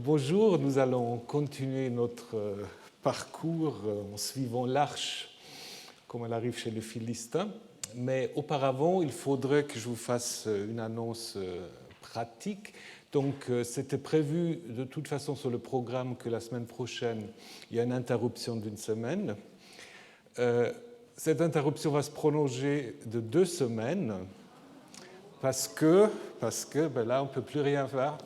Bonjour, nous allons continuer notre parcours en suivant l'arche comme elle arrive chez les Philistins. Mais auparavant, il faudrait que je vous fasse une annonce pratique. Donc, c'était prévu de toute façon sur le programme que la semaine prochaine, il y a une interruption d'une semaine. Cette interruption va se prolonger de 2 semaines parce que là, on ne peut plus rien faire.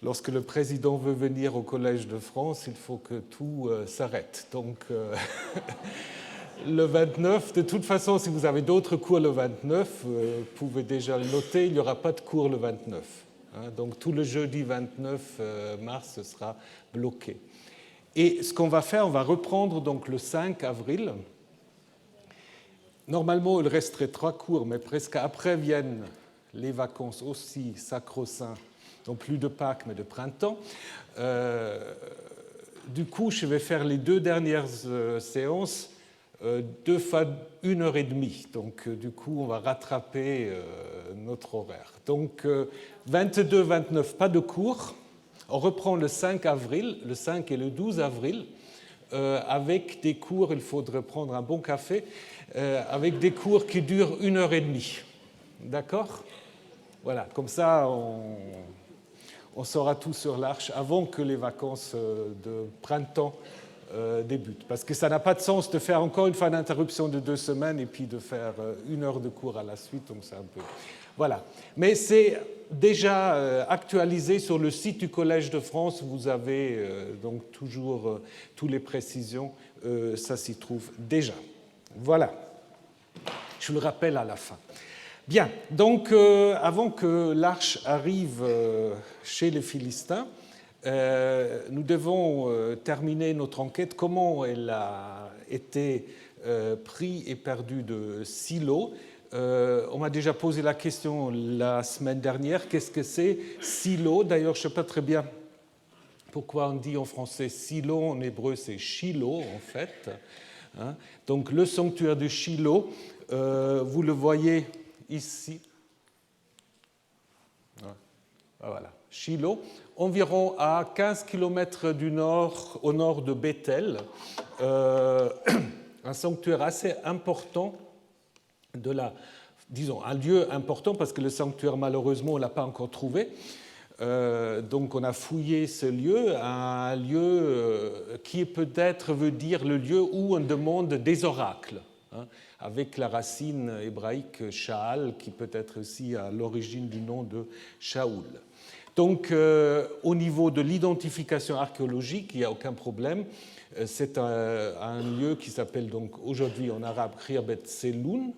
Lorsque le président veut venir au Collège de France, il faut que tout s'arrête. Donc, le 29, de toute façon, si vous avez d'autres cours le 29, vous pouvez déjà le noter, il n'y aura pas de cours le 29. Donc, tout le jeudi 29 mars sera bloqué. Et ce qu'on va faire, on va reprendre donc le 5 avril. Normalement, il resterait 3 cours, mais presque après viennent les vacances aussi sacro-saints. Donc plus de Pâques, mais de printemps. Du coup, je vais faire les 2 dernières séances 2 fois 1h30. Donc, du coup, on va rattraper notre horaire. Donc, 22-29, pas de cours. On reprend le 5 avril, le 5 et le 12 avril, avec des cours, il faudrait prendre un bon café, avec des cours qui durent 1h30. D'accord ? Voilà, comme ça, on saura tout sur l'Arche avant que les vacances de printemps débutent. Parce que ça n'a pas de sens de faire encore une fois une interruption de 2 semaines et puis de faire 1 heure de cours à la suite. Donc c'est un peu... Voilà. Mais c'est déjà actualisé sur le site du Collège de France. Vous avez donc toujours toutes les précisions. Ça s'y trouve déjà. Voilà. Je vous le rappelle à la fin. Bien, donc avant que l'arche arrive chez les Philistins, nous devons terminer notre enquête. Comment elle a été prise et perdue de Silo. On m'a déjà posé la question la semaine dernière, qu'est-ce que c'est Silo? D'ailleurs, je ne sais pas très bien pourquoi on dit en français Silo, en hébreu c'est Shilo en fait. Donc le sanctuaire de Shilo, vous le voyez ici, voilà, Shilo, environ à 15 km au nord de Bethel, un sanctuaire assez important disons, un lieu important parce que le sanctuaire, malheureusement, on ne l'a pas encore trouvé. Donc on a fouillé ce lieu, un lieu qui peut-être veut dire le lieu où on demande des oracles. Avec la racine hébraïque Shaal, qui peut être aussi à l'origine du nom de Shaoul. Donc, au niveau de l'identification archéologique, il n'y a aucun problème. C'est un lieu qui s'appelle donc aujourd'hui en arabe Khirbet Seyloun.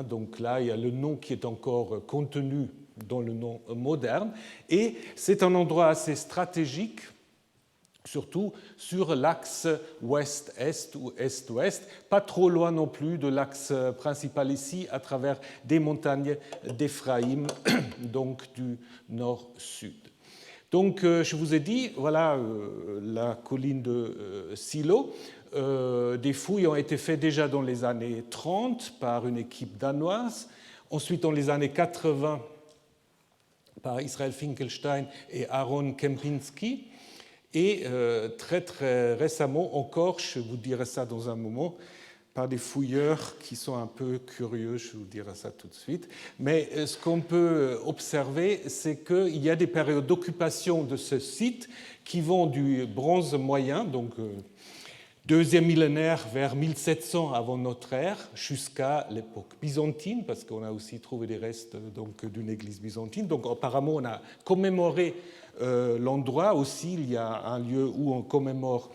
Donc là, il y a le nom qui est encore contenu dans le nom moderne. Et c'est un endroit assez stratégique, surtout sur l'axe ouest-est ou est-ouest, pas trop loin non plus de l'axe principal ici, à travers des montagnes d'Éphraïm, donc du nord-sud. Donc, je vous ai dit, voilà la colline de Silo. Des fouilles ont été faites déjà dans les années 30 par une équipe danoise, ensuite dans les années 80 par Israel Finkelstein et Aaron Kempinski. Et très très récemment encore, je vous dirai ça dans un moment, par des fouilleurs qui sont un peu curieux, je vous dirai ça tout de suite. Mais ce qu'on peut observer, c'est qu'il y a des périodes d'occupation de ce site qui vont du bronze moyen, donc deuxième millénaire vers 1700 avant notre ère, jusqu'à l'époque byzantine, parce qu'on a aussi trouvé des restes donc, d'une église byzantine. Donc apparemment, on a commémoré l'endroit aussi. Il y a un lieu où on commémore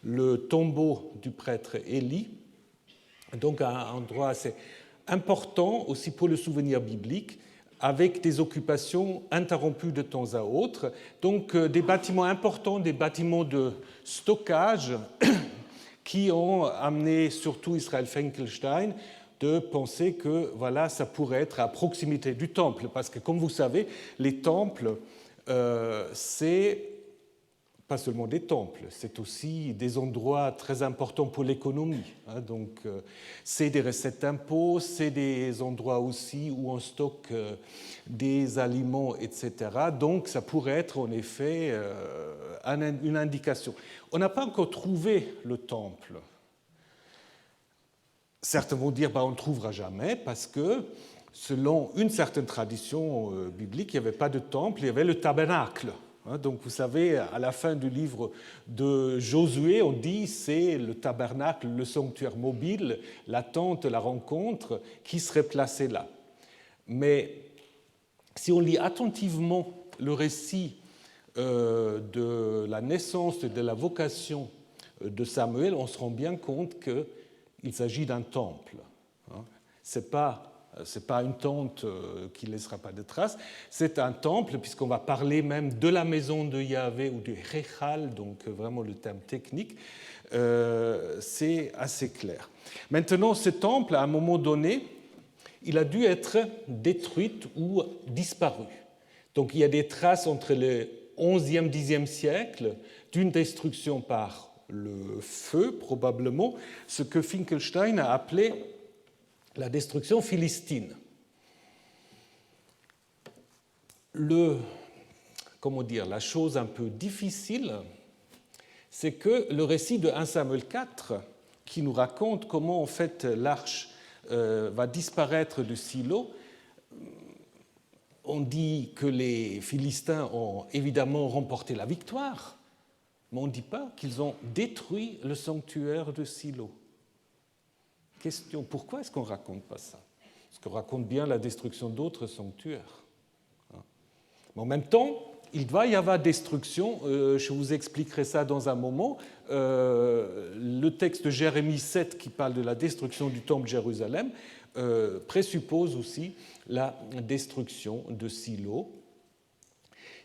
le tombeau du prêtre Élie. Donc un endroit assez important aussi pour le souvenir biblique, avec des occupations interrompues de temps à autre. Donc des bâtiments importants, des bâtiments de stockage qui ont amené surtout Israel Finkelstein de penser que voilà, ça pourrait être à proximité du temple. Parce que comme vous savez, les temples, c'est pas seulement des temples, c'est aussi des endroits très importants pour l'économie. Donc, c'est des recettes d'impôts, c'est des endroits aussi où on stocke des aliments, etc. Donc, ça pourrait être en effet une indication. On n'a pas encore trouvé le temple. Certains vont dire on ne trouvera jamais parce que, selon une certaine tradition biblique, il n'y avait pas de temple, il y avait le tabernacle. Donc vous savez, à la fin du livre de Josué, on dit c'est le tabernacle, le sanctuaire mobile, la tente, la rencontre qui serait placée là. Mais si on lit attentivement le récit de la naissance et de la vocation de Samuel, on se rend bien compte qu'il s'agit d'un temple. C'est pas une tente qui ne laissera pas de traces, c'est un temple, puisqu'on va parler même de la maison de Yahvé ou du Hechal, donc vraiment le terme technique, c'est assez clair. Maintenant, ce temple, à un moment donné, il a dû être détruit ou disparu. Donc il y a des traces entre le 11e, 10e siècle d'une destruction par le feu, probablement, ce que Finkelstein a appelé la destruction philistine. La chose un peu difficile, c'est que le récit de 1 Samuel 4, qui nous raconte comment en fait l'arche va disparaître de Silo, on dit que les Philistins ont évidemment remporté la victoire, mais on ne dit pas qu'ils ont détruit le sanctuaire de Silo. Question, pourquoi est-ce qu'on ne raconte pas ça? Parce qu'on raconte bien la destruction d'autres sanctuaires. Mais en même temps, il va y avoir destruction, je vous expliquerai ça dans un moment. Le texte de Jérémie 7 qui parle de la destruction du temple de Jérusalem présuppose aussi la destruction de Silo.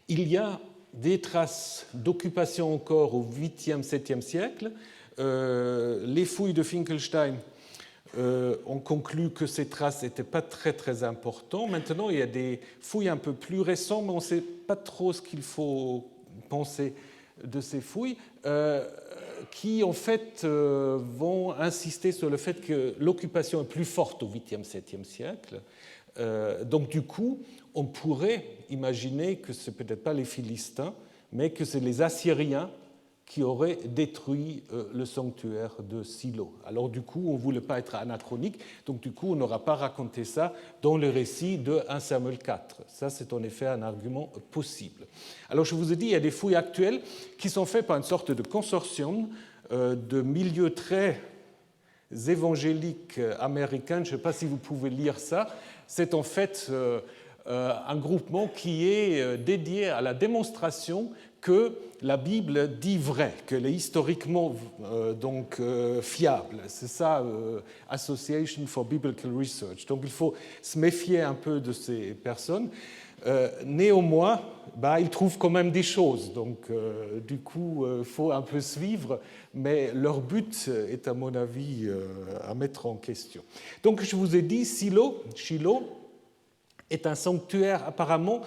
Il y a des traces d'occupation encore au 8e, 7e siècle. Les fouilles de Finkelstein on conclut que ces traces n'étaient pas très, très importantes. Maintenant, il y a des fouilles un peu plus récentes, mais on ne sait pas trop ce qu'il faut penser de ces fouilles, qui, en fait, vont insister sur le fait que l'occupation est plus forte au 8e, 7e siècle. Donc, du coup, on pourrait imaginer que ce n'est peut-être pas les Philistins, mais que c'est les Assyriens qui aurait détruit le sanctuaire de Silo. Alors du coup, on ne voulait pas être anachronique, donc du coup, on n'aura pas raconté ça dans le récit de 1 Samuel 4. Ça, c'est en effet un argument possible. Alors je vous ai dit, il y a des fouilles actuelles qui sont faites par une sorte de consortium de milieux très évangéliques américains. Je ne sais pas si vous pouvez lire ça. C'est en fait un groupement qui est dédié à la démonstration que la Bible dit vrai, qu'elle est historiquement fiable. C'est ça, Association for Biblical Research. Donc il faut se méfier un peu de ces personnes. Néanmoins, ils trouvent quand même des choses. Donc du coup, il faut un peu suivre, mais leur but est, à mon avis, à mettre en question. Donc je vous ai dit, Shiloh est un sanctuaire apparemment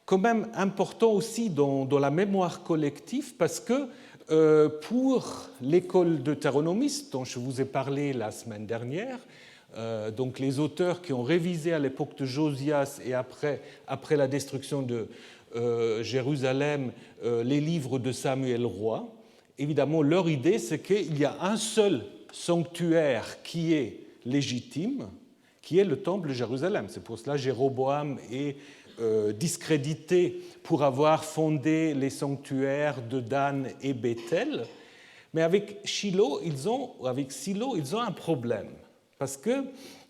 quand même important aussi dans la mémoire collective, parce que pour l'école deutéronomiste dont je vous ai parlé la semaine dernière, donc les auteurs qui ont révisé à l'époque de Josias et après la destruction de Jérusalem les livres de Samuel roi, évidemment leur idée c'est qu'il y a un seul sanctuaire qui est légitime, qui est le temple de Jérusalem. C'est pour cela que Jéroboam est discrédité pour avoir fondé les sanctuaires de Dan et Bethel. Mais avec Silo, ils ont un problème. Parce que,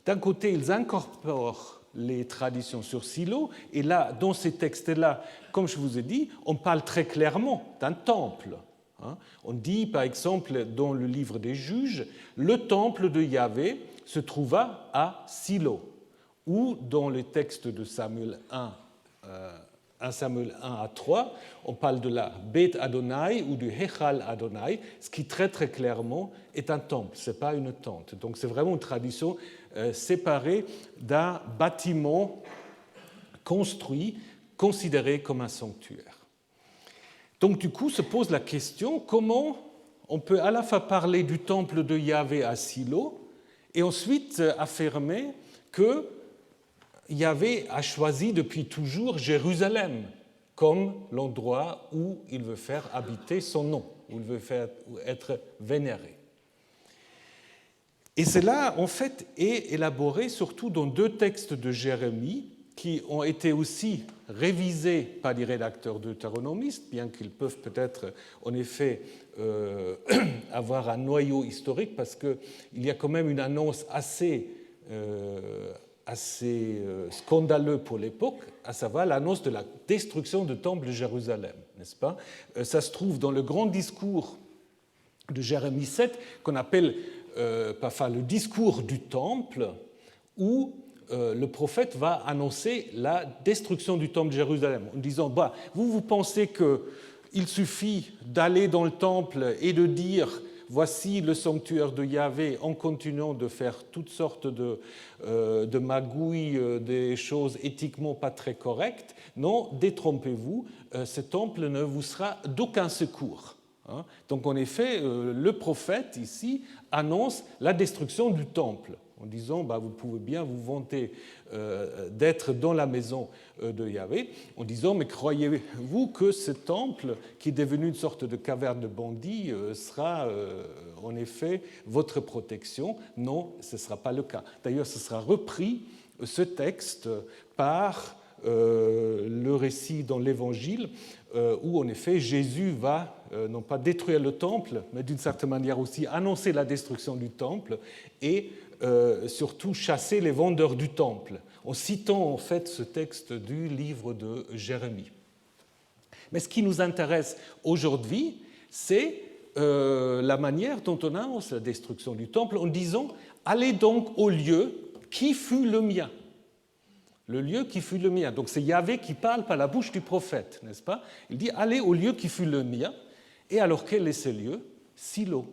d'un côté, ils incorporent les traditions sur Silo, et là, dans ces textes-là, comme je vous ai dit, on parle très clairement d'un temple. On dit, par exemple, dans le livre des Juges, le temple de Yahvé se trouva à Silo, ou dans les textes de Samuel 1 Samuel 1 à 3, on parle de la Beth Adonai ou du Hechal Adonai, ce qui très très clairement est un temple, ce n'est pas une tente. Donc c'est vraiment une tradition séparée d'un bâtiment construit, considéré comme un sanctuaire. Donc du coup se pose la question comment on peut à la fois parler du temple de Yahvé à Silo et ensuite affirmer que Yahvé a choisi depuis toujours Jérusalem comme l'endroit où il veut faire habiter son nom, où il veut faire être vénéré. Et cela, en fait, est élaboré surtout dans deux textes de Jérémie qui ont été aussi révisés par les rédacteurs deutéronomistes, bien qu'ils peuvent peut-être, en effet, avoir un noyau historique, parce qu'il y a quand même une annonce assez scandaleux pour l'époque, à savoir l'annonce de la destruction du temple de Jérusalem, n'est-ce pas? Ça se trouve dans le grand discours de Jérémie 7, qu'on appelle parfois le discours du temple, où le prophète va annoncer la destruction du temple de Jérusalem, en disant bah, vous pensez qu'il suffit d'aller dans le temple et de dire voici le sanctuaire de Yahvé en continuant de faire toutes sortes de magouilles, des choses éthiquement pas très correctes. Non, détrompez-vous, ce temple ne vous sera d'aucun secours. Donc en effet, le prophète ici annonce la destruction du temple en disant bah, vous pouvez bien vous vanter d'être dans la maison de Yahvé, en disant mais croyez-vous que ce temple qui est devenu une sorte de caverne de bandits sera en effet votre protection? Non, ce ne sera pas le cas. D'ailleurs, ce sera repris, ce texte, par le récit dans l'Évangile où en effet Jésus va non pas détruire le temple, mais d'une certaine manière aussi annoncer la destruction du temple et surtout chasser les vendeurs du temple, en citant en fait ce texte du livre de Jérémie. Mais ce qui nous intéresse aujourd'hui, c'est la manière dont on annonce la destruction du temple en disant « Allez donc au lieu qui fut le mien ». Le lieu qui fut le mien. Donc c'est Yahvé qui parle par la bouche du prophète, n'est-ce pas? Il dit « Allez au lieu qui fut le mien ». Et alors quel est ce lieu? Silo.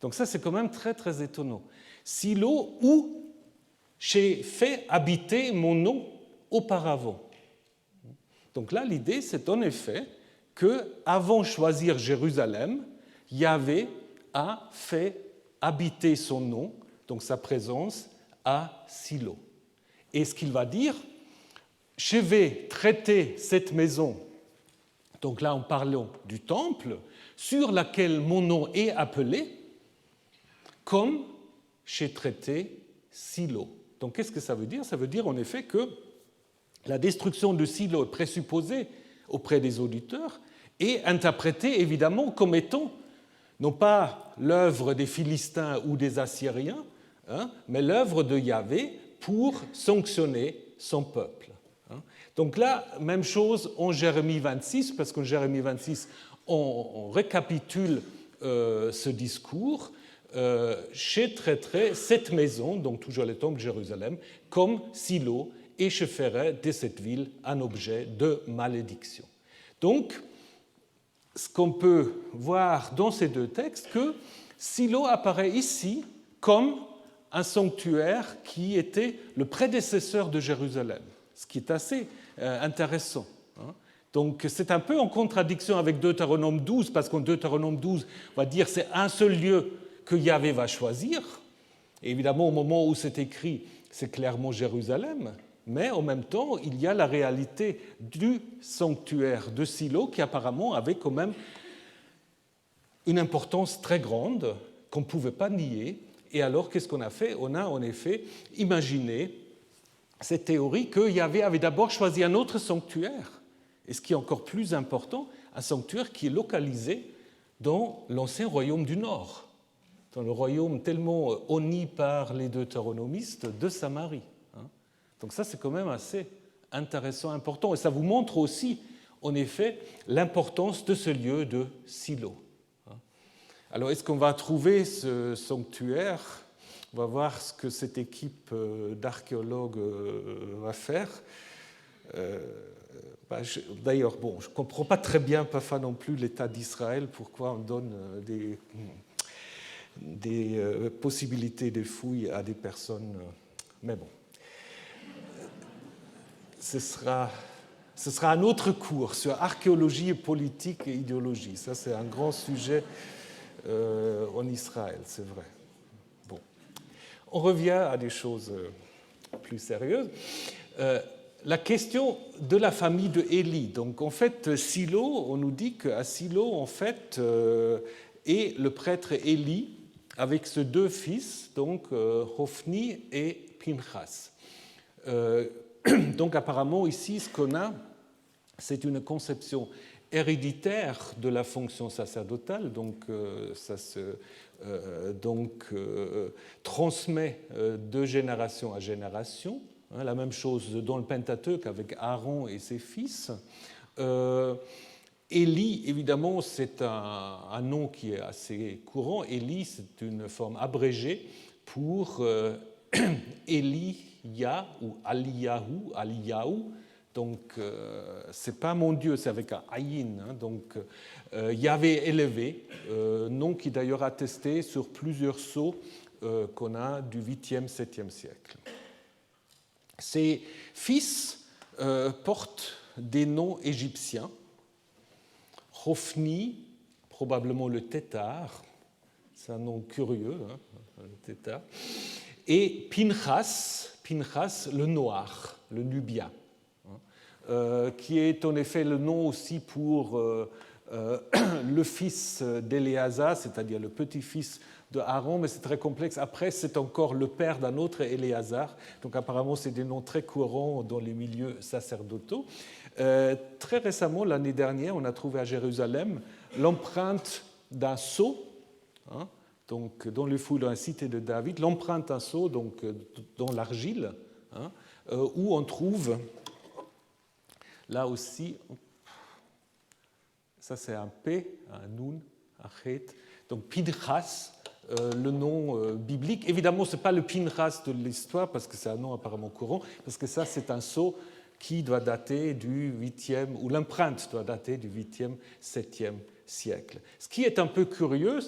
Donc ça, c'est quand même très, très étonnant. Silo où j'ai fait habiter mon nom auparavant. Donc là, l'idée, c'est en effet qu'avant de choisir Jérusalem, Yahvé a fait habiter son nom, donc sa présence, à Silo. Et ce qu'il va dire, je vais traiter cette maison, donc là en parlant du temple, sur laquelle mon nom est appelé, comme j'ai traité Silo. Donc qu'est-ce que ça veut dire? Ça veut dire en effet que la destruction de Silo est présupposée auprès des auditeurs et interprétée évidemment comme étant non pas l'œuvre des Philistins ou des Assyriens, mais l'œuvre de Yahvé pour sanctionner son peuple. Donc là, même chose en Jérémie 26, parce qu'en Jérémie 26, on récapitule ce discours. Je traiterai cette maison, donc toujours le temple de Jérusalem, comme Silo, et je ferai de cette ville un objet de malédiction. Donc, ce qu'on peut voir dans ces deux textes, que Silo apparaît ici comme un sanctuaire qui était le prédécesseur de Jérusalem, ce qui est assez intéressant. Donc c'est un peu en contradiction avec Deutéronome 12, parce qu'en Deutéronome 12, on va dire c'est un seul lieu que Yahvé va choisir. Et évidemment, au moment où c'est écrit, c'est clairement Jérusalem, mais en même temps, il y a la réalité du sanctuaire de Silo qui apparemment avait quand même une importance très grande qu'on ne pouvait pas nier. Et alors, qu'est-ce qu'on a fait? On a en effet imaginé cette théorie que Yahvé avait d'abord choisi un autre sanctuaire, et ce qui est encore plus important, un sanctuaire qui est localisé dans l'ancien royaume du Nord, dans le royaume tellement honni par les deutéronomistes de Samarie. Donc ça, c'est quand même assez intéressant, important, et ça vous montre aussi, en effet, l'importance de ce lieu de Silo. Alors, est-ce qu'on va trouver ce sanctuaire? On va voir ce que cette équipe d'archéologues va faire. D'ailleurs, bon, je ne comprends pas très bien, parfois non plus, l'État d'Israël, pourquoi on donne des possibilités de fouilles à des personnes. Mais bon, ce sera ce sera un autre cours sur archéologie, politique et idéologie. Ça, c'est un grand sujet en Israël, c'est vrai. Bon. On revient à des choses plus sérieuses. La question de la famille de Élie. Donc, en fait, Silo, on nous dit qu'à Silo, en fait, est le prêtre Élie avec ses deux fils, donc Hophni et Pinchas. Donc, apparemment, ici, ce qu'on a, c'est une conception héréditaire de la fonction sacerdotale, donc ça se transmet de génération à génération. La même chose dans le Pentateuque avec Aaron et ses fils. Élie, évidemment, c'est un nom qui est assez courant. Élie, c'est une forme abrégée pour Eliya ou Aliyahu. Donc, ce n'est pas mon Dieu, c'est avec un ayin. Donc, Yahvé élevé, nom qui d'ailleurs attesté sur plusieurs sceaux qu'on a du 8e, 7e siècle. Ses fils portent des noms égyptiens. Hophni, probablement le tétard, c'est un nom curieux, hein, le tétard. Et Pinchas, le noir, le nubien, qui est en effet le nom aussi pour le fils d'Éléazar, c'est-à-dire le petit-fils de Aaron, mais c'est très complexe. Après, c'est encore le père d'un autre Éléazar. Donc apparemment, c'est des noms très courants dans les milieux sacerdotaux. Très récemment, l'année dernière, on a trouvé à Jérusalem l'empreinte d'un sceau, hein, donc dans les fouilles de la cité de David, l'empreinte d'un sceau donc, dans l'argile, hein, où on trouve, là aussi, ça c'est un P, un Nun, un Chet, donc Pinchas, le nom biblique. Évidemment, ce n'est pas le Pinchas de l'histoire, parce que c'est un nom apparemment courant, parce que ça c'est un sceau qui doit dater du 8e, ou l'empreinte doit dater du 8e, 7e siècle. Ce qui est un peu curieux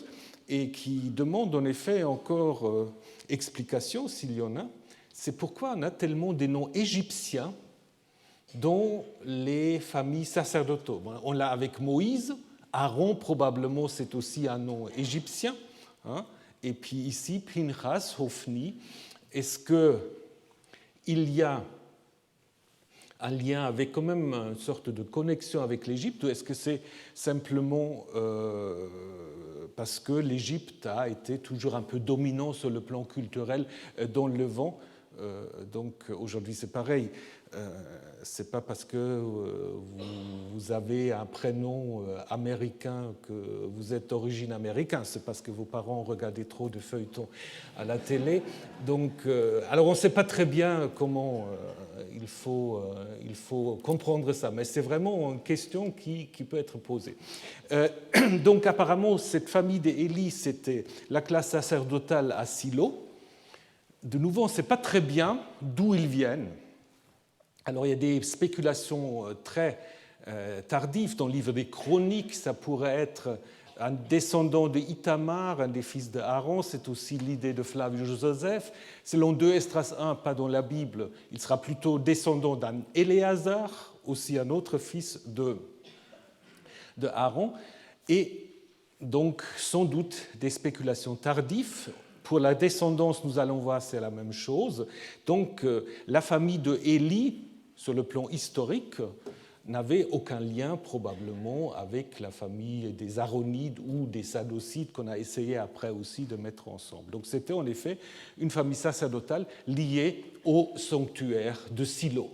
et qui demande en effet encore explication, s'il y en a, c'est pourquoi on a tellement des noms égyptiens dans les familles sacerdotaux. On l'a avec Moïse, Aaron probablement c'est aussi un nom égyptien, hein, et puis ici Pinchas, Hophni. Est-ce qu'il y a un lien avec quand même une sorte de connexion avec l'Égypte, ou est-ce que c'est simplement parce que l'Égypte a été toujours un peu dominant sur le plan culturel dans le Levant? Donc aujourd'hui c'est pareil. C'est pas parce que vous avez un prénom américain que vous êtes d'origine américaine, c'est parce que vos parents regardaient trop de feuilletons à la télé. Donc, alors on ne sait pas très bien comment il faut comprendre ça, mais c'est vraiment une question qui peut être posée. Donc apparemment, cette famille des Élie, c'était la classe sacerdotale à Silo. De nouveau, on ne sait pas très bien d'où ils viennent. Alors, il y a des spéculations très tardives. Dans le livre des Chroniques, ça pourrait être un descendant de Ithamar, un des fils de Aaron. C'est aussi l'idée de Flavius Joseph. Selon 2 Esdras 1, pas dans la Bible, il sera plutôt descendant d'un Éléazar, aussi un autre fils de Aaron. Et donc, sans doute, des spéculations tardives. Pour la descendance, nous allons voir, c'est la même chose. Donc, la famille de Élie, sur le plan historique, n'avait aucun lien probablement avec la famille des Aaronides ou des Sadocides qu'on a essayé après aussi de mettre ensemble. Donc c'était en effet une famille sacerdotale liée au sanctuaire de Silo.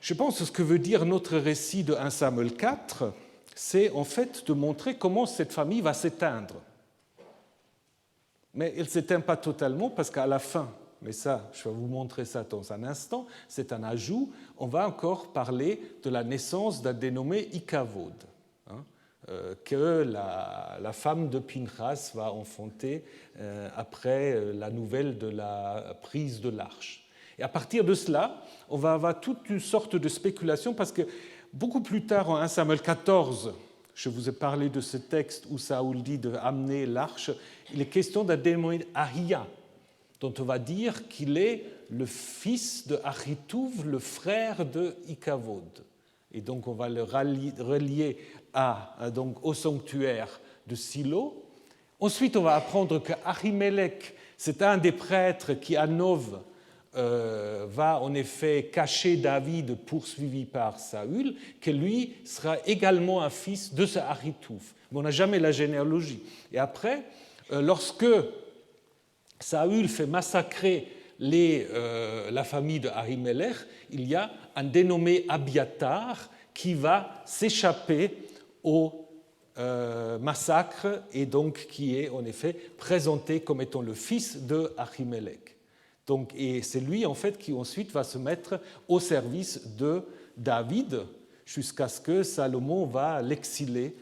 Je pense que ce que veut dire notre récit de 1 Samuel 4, c'est en fait de montrer comment cette famille va s'éteindre. Mais elle ne s'éteint pas totalement parce qu'à la fin, mais ça, je vais vous montrer ça dans un instant, c'est un ajout, on va encore parler de la naissance d'un dénommé Ikavod, hein, que la femme de Pinchas va enfanter après la nouvelle de la prise de l'arche. Et à partir de cela, on va avoir toute une sorte de spéculation, parce que beaucoup plus tard, en 1 Samuel 14, je vous ai parlé de ce texte où Saoul dit d'amener l'arche, il est question d'un dénommé Ahia. dont on va dire qu'il est le fils de Achitouv, le frère de Ikavod. Et donc on va le relier donc, au sanctuaire de Silo. Ensuite, on va apprendre que Ahimelech, c'est un des prêtres qui, à Nov, va en effet cacher David poursuivi par Saül, que lui sera également un fils de ce Achitouv. Mais on n'a jamais la généalogie. Et après, lorsque Saül fait massacrer la famille de Ahimelech, il y a un dénommé Abiatar qui va s'échapper au massacre et donc qui est en effet présenté comme étant le fils de Ahimelech. Donc, et c'est lui en fait qui ensuite va se mettre au service de David jusqu'à ce que Salomon va l'exiler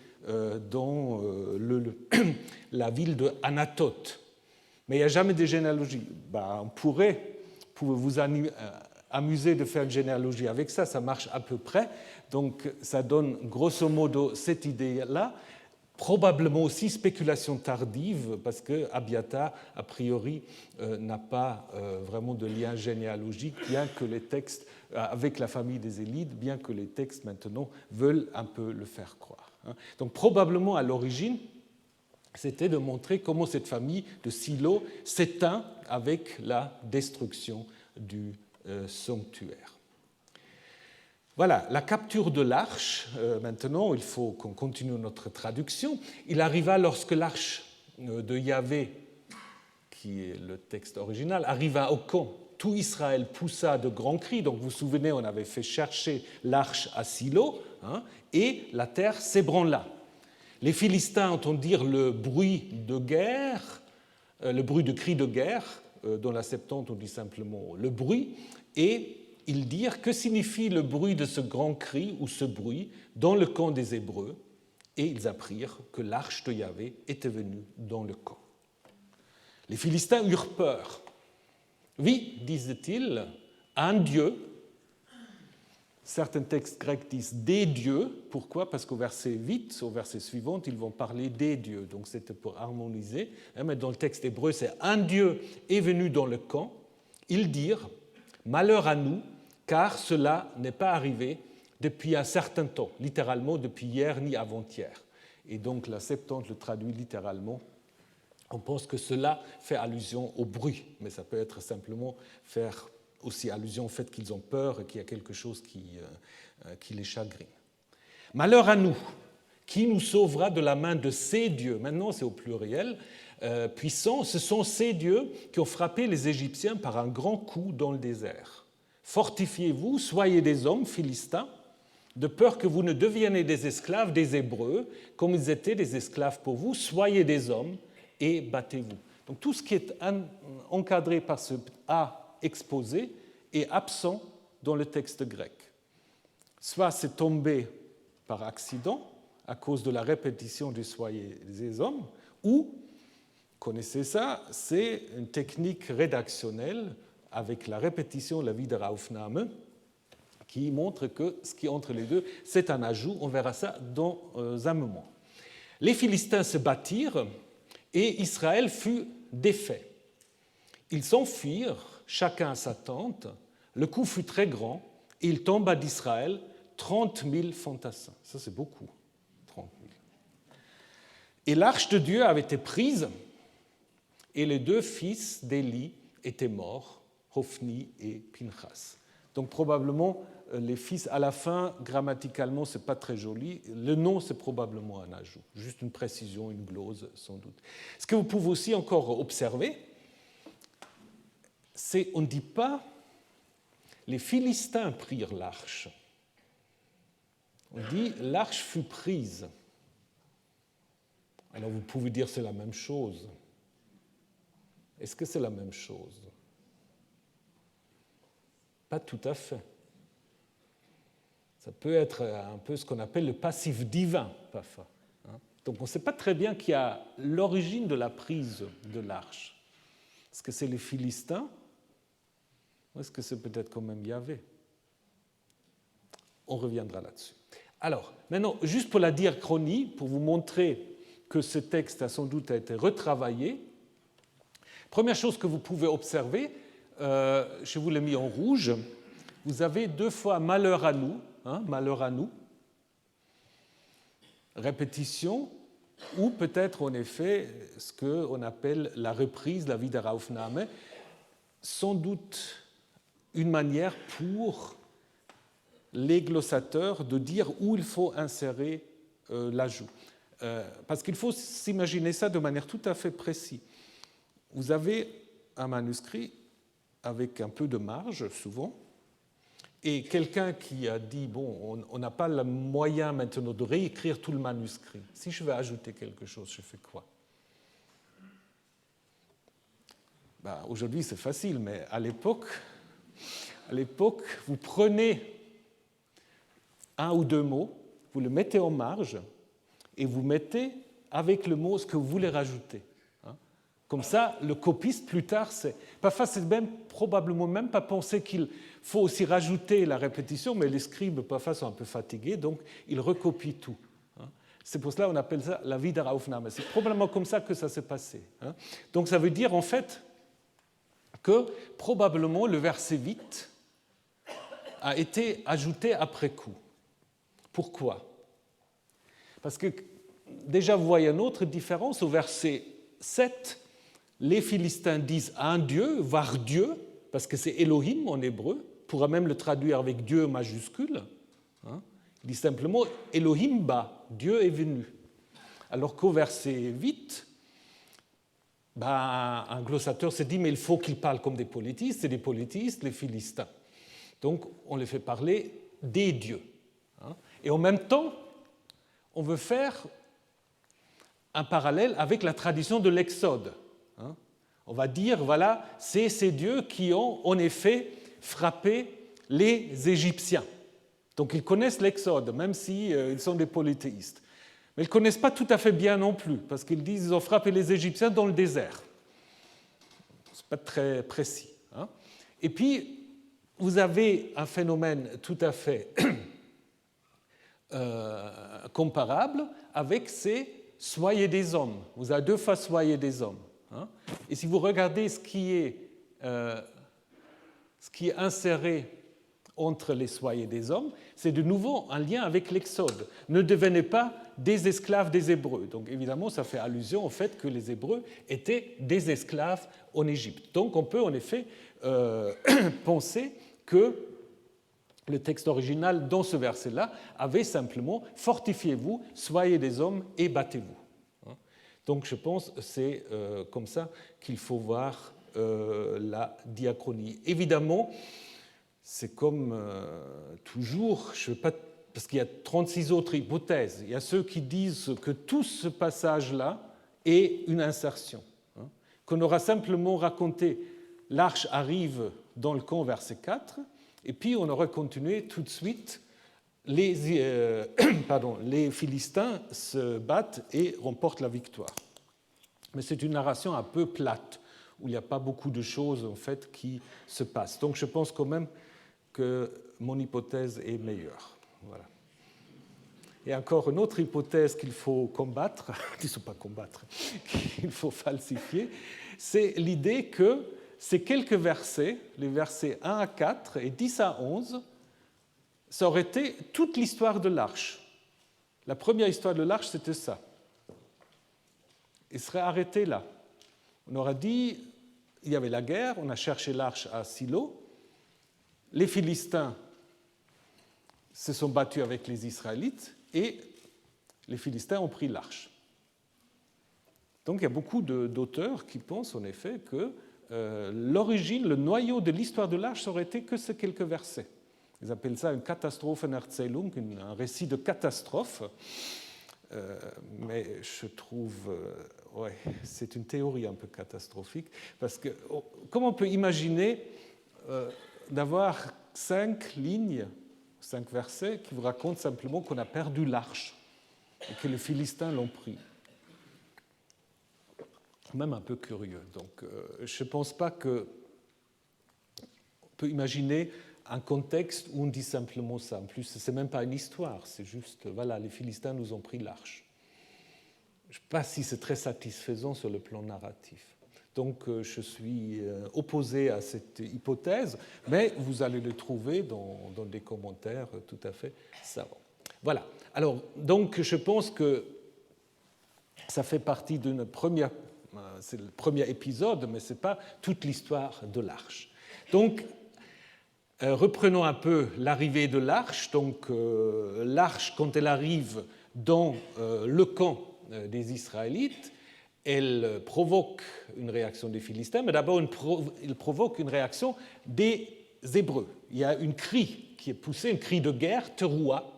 dans la ville de Anatoth. Mais il n'y a jamais de généalogie. On pourrait vous amuser de faire une généalogie avec ça, ça marche à peu près. Donc ça donne grosso modo cette idée-là. Probablement aussi spéculation tardive, parce que Abiatar, a priori, n'a pas vraiment de lien généalogique, bien que les textes, avec la famille des Élites, bien que les textes maintenant veulent un peu le faire croire. Donc probablement à l'origine, c'était de montrer comment cette famille de Silo s'éteint avec la destruction du sanctuaire. Voilà, la capture de l'arche, maintenant, il faut qu'on continue notre traduction. Il arriva lorsque l'arche de Yahvé, qui est le texte original, arriva au camp. Tout Israël poussa de grands cris. Donc, vous vous souvenez, on avait fait chercher l'arche à Silo, et la terre s'ébranla. Les Philistins entendirent le bruit de guerre, le bruit de cris de guerre, dans la Septante on dit simplement le bruit, et ils dirent que signifie le bruit de ce grand cri ou ce bruit dans le camp des Hébreux, et ils apprirent que l'arche de Yahvé était venue dans le camp. Les Philistins eurent peur. Oui, disent-ils, un Dieu. Certains textes grecs disent des dieux. Pourquoi? Parce qu'au verset 8, au verset suivant, ils vont parler des dieux. Donc c'était pour harmoniser. Mais dans le texte hébreu, c'est un Dieu est venu dans le camp. Ils dirent malheur à nous, car cela n'est pas arrivé depuis un certain temps, littéralement depuis hier ni avant-hier. Et donc la Septante le traduit littéralement. On pense que cela fait allusion au bruit, mais ça peut être simplement faire aussi allusion au fait qu'ils ont peur et qu'il y a quelque chose qui les chagrine. Malheur à nous, qui nous sauvera de la main de ces dieux? Maintenant, c'est au pluriel. Puissants, ce sont ces dieux qui ont frappé les Égyptiens par un grand coup dans le désert. Fortifiez-vous, soyez des hommes, Philistins, de peur que vous ne deveniez des esclaves des Hébreux, comme ils étaient des esclaves pour vous. Soyez des hommes et battez-vous. Donc tout ce qui est encadré par ce A exposé est absent dans le texte grec. Soit c'est tombé par accident, à cause de la répétition du soyez des hommes, ou, connaissez ça, c'est une technique rédactionnelle avec la répétition, la Wiederaufnahme, qui montre que ce qui est entre les deux, c'est un ajout. On verra ça dans un moment. Les Philistins se battirent et Israël fut défait. Ils s'enfuirent, chacun à sa tente. Le coup fut très grand et il tomba d'Israël 30 000 fantassins. Ça, c'est beaucoup, 30 000. Et l'arche de Dieu avait été prise et les deux fils d'Élie étaient morts, Hophni et Pinchas. Donc probablement, les fils, à la fin, grammaticalement, ce n'est pas très joli. Le nom, c'est probablement un ajout, juste une précision, une glose, sans doute. Ce que vous pouvez aussi encore observer, c'est on ne dit pas les Philistins prirent l'arche. On dit l'arche fut prise. Alors vous pouvez dire c'est la même chose. Est-ce que c'est la même chose? Pas tout à fait. Ça peut être un peu ce qu'on appelle le passif divin, parfois. Donc on ne sait pas très bien qui a l'origine de la prise de l'arche. Est-ce que c'est les Philistins ou est-ce que c'est peut-être quand même Yahvé? On reviendra là-dessus. Alors, maintenant, juste pour la diachronie, pour vous montrer que ce texte a sans doute été retravaillé, Première chose que vous pouvez observer, je vous l'ai mis en rouge, vous avez 2 fois malheur à nous, malheur à nous, répétition, ou peut-être en effet ce qu'on appelle la reprise, la Wiederaufnahme, sans doute une manière pour les glossateurs de dire où il faut insérer l'ajout. Parce qu'il faut s'imaginer ça de manière tout à fait précise. Vous avez un manuscrit avec un peu de marge, souvent, et quelqu'un qui a dit, bon, on n'a pas le moyen maintenant de réécrire tout le manuscrit. Si je veux ajouter quelque chose, je fais quoi? Aujourd'hui, c'est facile, mais à l'époque, vous prenez 1 ou 2 mots, vous le mettez en marge, et vous mettez avec le mot ce que vous voulez rajouter. Comme ça, le copiste, plus tard, parfois c'est probablement même pas penser qu'il faut aussi rajouter la répétition, mais les scribes, parfois, sont un peu fatigués, donc ils recopient tout. C'est pour cela qu'on appelle ça la Wiederaufnahme. C'est probablement comme ça que ça s'est passé. Donc ça veut dire, en fait, que probablement le verset 8 a été ajouté après coup. Pourquoi? Parce que déjà, vous voyez une autre différence. Au verset 7, les Philistins disent un Dieu, voire Dieu, parce que c'est Elohim en hébreu, on pourra même le traduire avec Dieu majuscule. Il dit simplement Elohim ba, Dieu est venu. Alors qu'au verset 8, un glossateur se dit mais il faut qu'ils parlent comme des politistes, c'est des politistes, les Philistins. Donc on les fait parler des dieux. Et en même temps, on veut faire un parallèle avec la tradition de l'Exode. On va dire, voilà, c'est ces dieux qui ont en effet frappé les Égyptiens. Donc ils connaissent l'Exode, même s'ils sont des polythéistes. Mais ils ne connaissent pas tout à fait bien non plus, parce qu'ils disent qu'ils ont frappé les Égyptiens dans le désert. Ce n'est pas très précis. Et puis, vous avez un phénomène tout à fait comparable avec ces « soyez des hommes ». Vous avez 2 fois « soyez des hommes ». Et si vous regardez ce qui est inséré entre les soyez des hommes, c'est de nouveau un lien avec l'Exode. Ne devenez pas des esclaves des Hébreux. Donc évidemment, ça fait allusion au fait que les Hébreux étaient des esclaves en Égypte. Donc on peut en effet penser que le texte original dans ce verset-là avait simplement « fortifiez-vous, soyez des hommes et battez-vous ». Donc je pense que c'est comme ça qu'il faut voir la diachronie. Évidemment, c'est comme toujours, je veux pas, parce qu'il y a 36 autres hypothèses. Il y a ceux qui disent que tout ce passage-là est une insertion, qu'on aura simplement raconté l'arche arrive dans le camp verset 4, et puis on aurait continué tout de suite, les Philistins se battent et remportent la victoire. Mais c'est une narration un peu plate, où il n'y a pas beaucoup de choses en fait, qui se passent. Donc je pense quand même que mon hypothèse est meilleure. Voilà. Et encore une autre hypothèse qu'il faut combattre, disons pas combattre, qu'il faut falsifier, c'est l'idée que ces quelques versets, les versets 1 à 4 et 10 à 11, ça aurait été toute l'histoire de l'Arche. La première histoire de l'Arche, c'était ça. Il serait arrêté là. On aurait dit, il y avait la guerre, on a cherché l'Arche à Silo, les Philistins se sont battus avec les Israélites et les Philistins ont pris l'Arche. Donc il y a beaucoup d'auteurs qui pensent en effet que l'origine, le noyau de l'histoire de l'Arche, ça aurait été que ces quelques versets. Ils appellent ça une Katastrophenerzählung, un récit de catastrophe. Mais je trouve, c'est une théorie un peu catastrophique, parce que comment on peut imaginer d'avoir 5 lignes, 5 versets qui vous racontent simplement qu'on a perdu l'arche et que les Philistins l'ont pris? Même un peu curieux. Donc, je ne pense pas qu'on peut imaginer un contexte où on dit simplement ça. En plus, ce n'est même pas une histoire, c'est juste, voilà, les Philistins nous ont pris l'arche. Je ne sais pas si c'est très satisfaisant sur le plan narratif. Donc je suis opposé à cette hypothèse, mais vous allez le trouver dans des commentaires tout à fait savants. Voilà. Alors, donc je pense que ça fait partie d'une première... C'est le premier épisode, mais ce n'est pas toute l'histoire de l'Arche. Donc, reprenons un peu l'arrivée de l'Arche. Donc, l'Arche, quand elle arrive dans le camp des Israélites, elle provoque une réaction des Philistins, mais d'abord, elle provoque une réaction des Hébreux. Il y a une cri qui est poussée, un cri de guerre, teroua,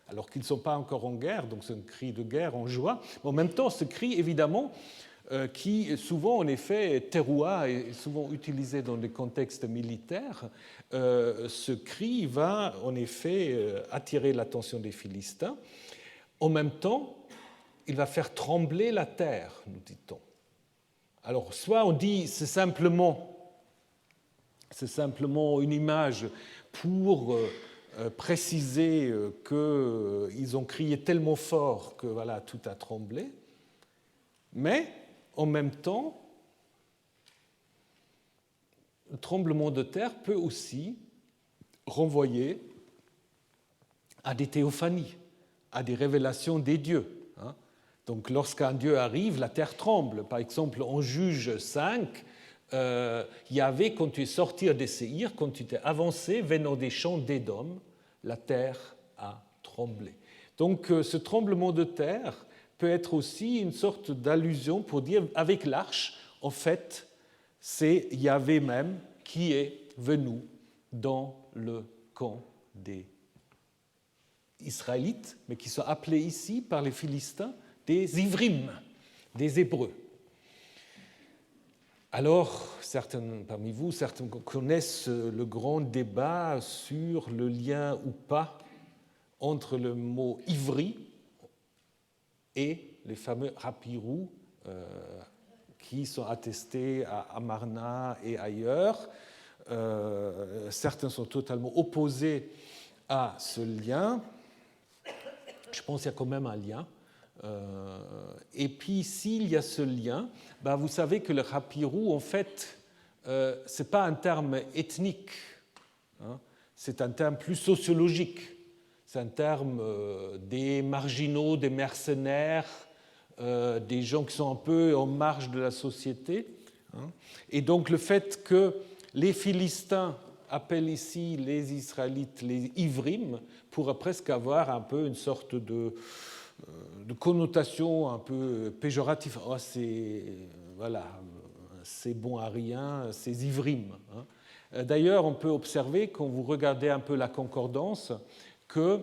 alors qu'ils ne sont pas encore en guerre, donc c'est un cri de guerre en joie. Mais en même temps, ce cri, évidemment, qui souvent, en effet, teroua est souvent utilisé dans des contextes militaires, ce cri va, en effet, attirer l'attention des Philistins. En même temps, il va faire trembler la terre, nous dit-on. Alors, soit on dit c'est simplement une image pour préciser qu'ils ont crié tellement fort que voilà, tout a tremblé, mais en même temps, le tremblement de terre peut aussi renvoyer à des théophanies, à des révélations des dieux. Donc, lorsqu'un dieu arrive, la terre tremble. Par exemple, en Juge 5, Yahvé, quand tu es sorti des Séhir, quand tu t'es avancé venant des champs d'Édom, la terre a tremblé. Donc, ce tremblement de terre peut être aussi une sorte d'allusion pour dire, avec l'arche, en fait, c'est Yahvé même qui est venu dans le camp des Israélites, mais qui sont appelés ici par les Philistins des Ivrim, des Hébreux. Alors, certains parmi vous, certains connaissent le grand débat sur le lien ou pas entre le mot ivri et les fameux rapirous qui sont attestés à Amarna et ailleurs. Certains sont totalement opposés à ce lien. Je pense qu'il y a quand même un lien. Et puis, s'il y a ce lien, vous savez que le rapirou, en fait, ce n'est pas un terme ethnique, c'est un terme plus sociologique. C'est un terme des marginaux, des mercenaires, des gens qui sont un peu en marge de la société. Et donc, le fait que les Philistins appellent ici les Israélites les Ivrim pourrait presque avoir un peu une sorte de connotation un peu péjorative. Oh, c'est bon à rien, c'est Ivrim. D'ailleurs, on peut observer, quand vous regardez un peu la concordance, qu'il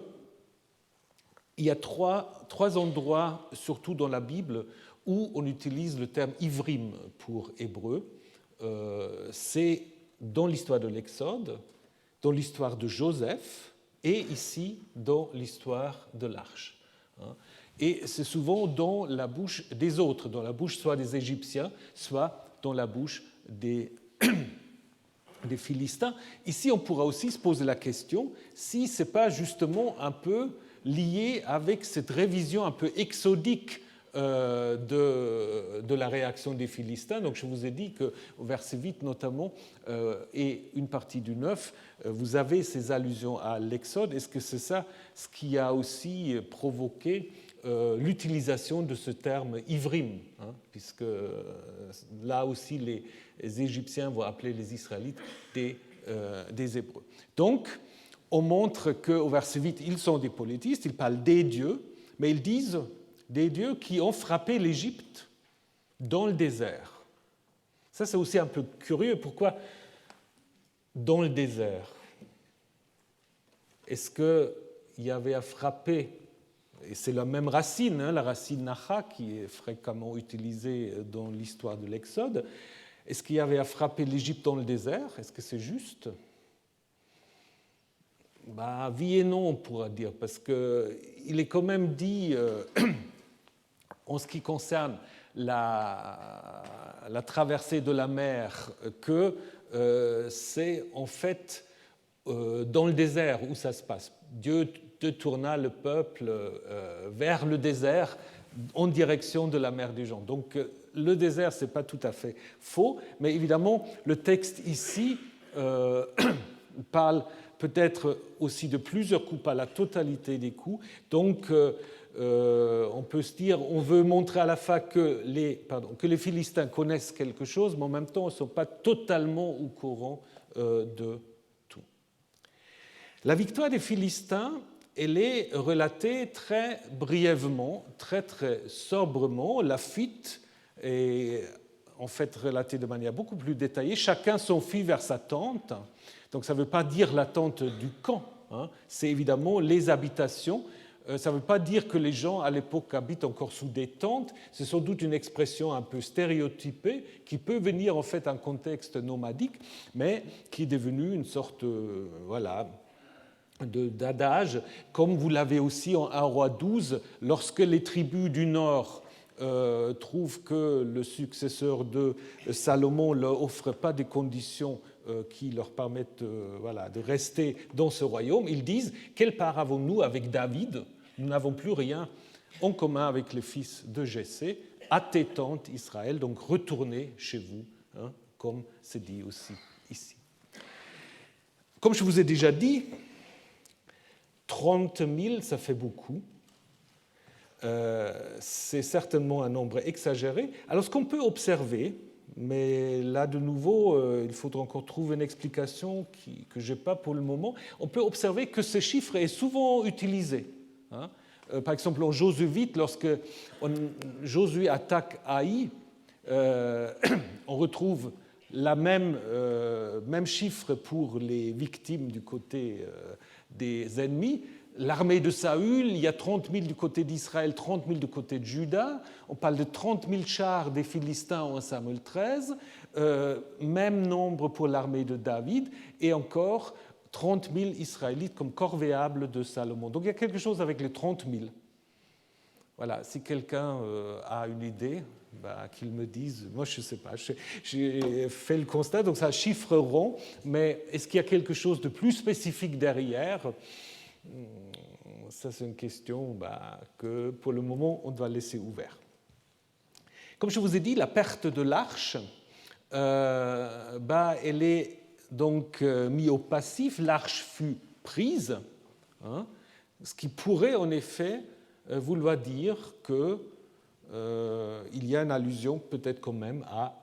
y a trois endroits, surtout dans la Bible, où on utilise le terme Ivrim pour hébreu. C'est dans l'histoire de l'Exode, dans l'histoire de Joseph, et ici, dans l'histoire de l'Arche. Et c'est souvent dans la bouche des autres, dans la bouche soit des Égyptiens, soit dans la bouche des Philistins. Ici, on pourra aussi se poser la question si ce n'est pas justement un peu lié avec cette révision un peu exodique de la réaction des Philistins. Donc je vous ai dit qu'au verset 8 notamment, et une partie du 9, vous avez ces allusions à l'Exode. Est-ce que c'est ça ce qui a aussi provoqué l'utilisation de ce terme ivrim, puisque là aussi les Égyptiens vont appeler les Israélites des Hébreux. Donc, on montre qu'au verset 8, ils sont des polythéistes, ils parlent des dieux, mais ils disent des dieux qui ont frappé l'Égypte dans le désert. Ça, c'est aussi un peu curieux. Pourquoi dans le désert? Est-ce qu'il y avait à frapper? Et c'est la même racine, la racine nacha, qui est fréquemment utilisée dans l'histoire de l'Exode. Est-ce qu'il y avait à frapper l'Égypte dans le désert? Est-ce que c'est juste? Oui et non, on pourra dire, parce qu'il est quand même dit, en ce qui concerne la traversée de la mer, que c'est en fait dans le désert où ça se passe. Dieu tourna le peuple vers le désert en direction de la mer des gens. Donc le désert, ce n'est pas tout à fait faux, mais évidemment, le texte ici parle peut-être aussi de plusieurs coups, pas la totalité des coups. Donc, on peut se dire, on veut montrer à la fois que les Philistins connaissent quelque chose, mais en même temps, ils ne sont pas totalement au courant de tout. La victoire des Philistins, elle est relatée très brièvement, très très sobrement. La fuite est en fait relatée de manière beaucoup plus détaillée. Chacun s'enfuit vers sa tente. Donc ça ne veut pas dire la tente du camp, hein. C'est évidemment les habitations. Ça ne veut pas dire que les gens à l'époque habitent encore sous des tentes. C'est sans doute une expression un peu stéréotypée qui peut venir en fait d'un contexte nomadique, mais qui est devenue une sorte d'adage, comme vous l'avez aussi en 1 Roi 12, lorsque les tribus du Nord trouvent que le successeur de Salomon ne leur offre pas des conditions qui leur permettent de rester dans ce royaume, ils disent « Quelle part avons-nous avec David ? Nous n'avons plus rien en commun avec les fils de Jessé. À tes tentes, Israël, donc retournez chez vous, hein, comme c'est dit aussi ici. » Comme je vous ai déjà dit, 30 000, ça fait beaucoup. C'est certainement un nombre exagéré. Alors, ce qu'on peut observer, mais là, de nouveau, il faudra encore trouver une explication que je n'ai pas pour le moment, on peut observer que ce chiffre est souvent utilisé. Hein. Par exemple, en Josué 8, lorsque Josué attaque Haï, on retrouve la même chiffre pour les victimes du côté des ennemis. L'armée de Saül, il y a 30 000 du côté d'Israël, 30 000 du côté de Juda. On parle de 30 000 chars des Philistins en Samuel 13, même nombre pour l'armée de David, et encore 30 000 Israélites comme corvéables de Salomon. Donc il y a quelque chose avec les 30 000. Voilà, si quelqu'un a une idée, qu'il me dise. Moi, je ne sais pas. J'ai fait le constat, donc ça chiffre rond, mais est-ce qu'il y a quelque chose de plus spécifique derrière ? Ça, c'est une question que, pour le moment, on doit laisser ouverte. Comme je vous ai dit, la perte de l'arche, elle est donc mise au passif. L'arche fut prise, hein, ce qui pourrait, en effet, vouloir dire qu'il y a une allusion, peut-être quand même, à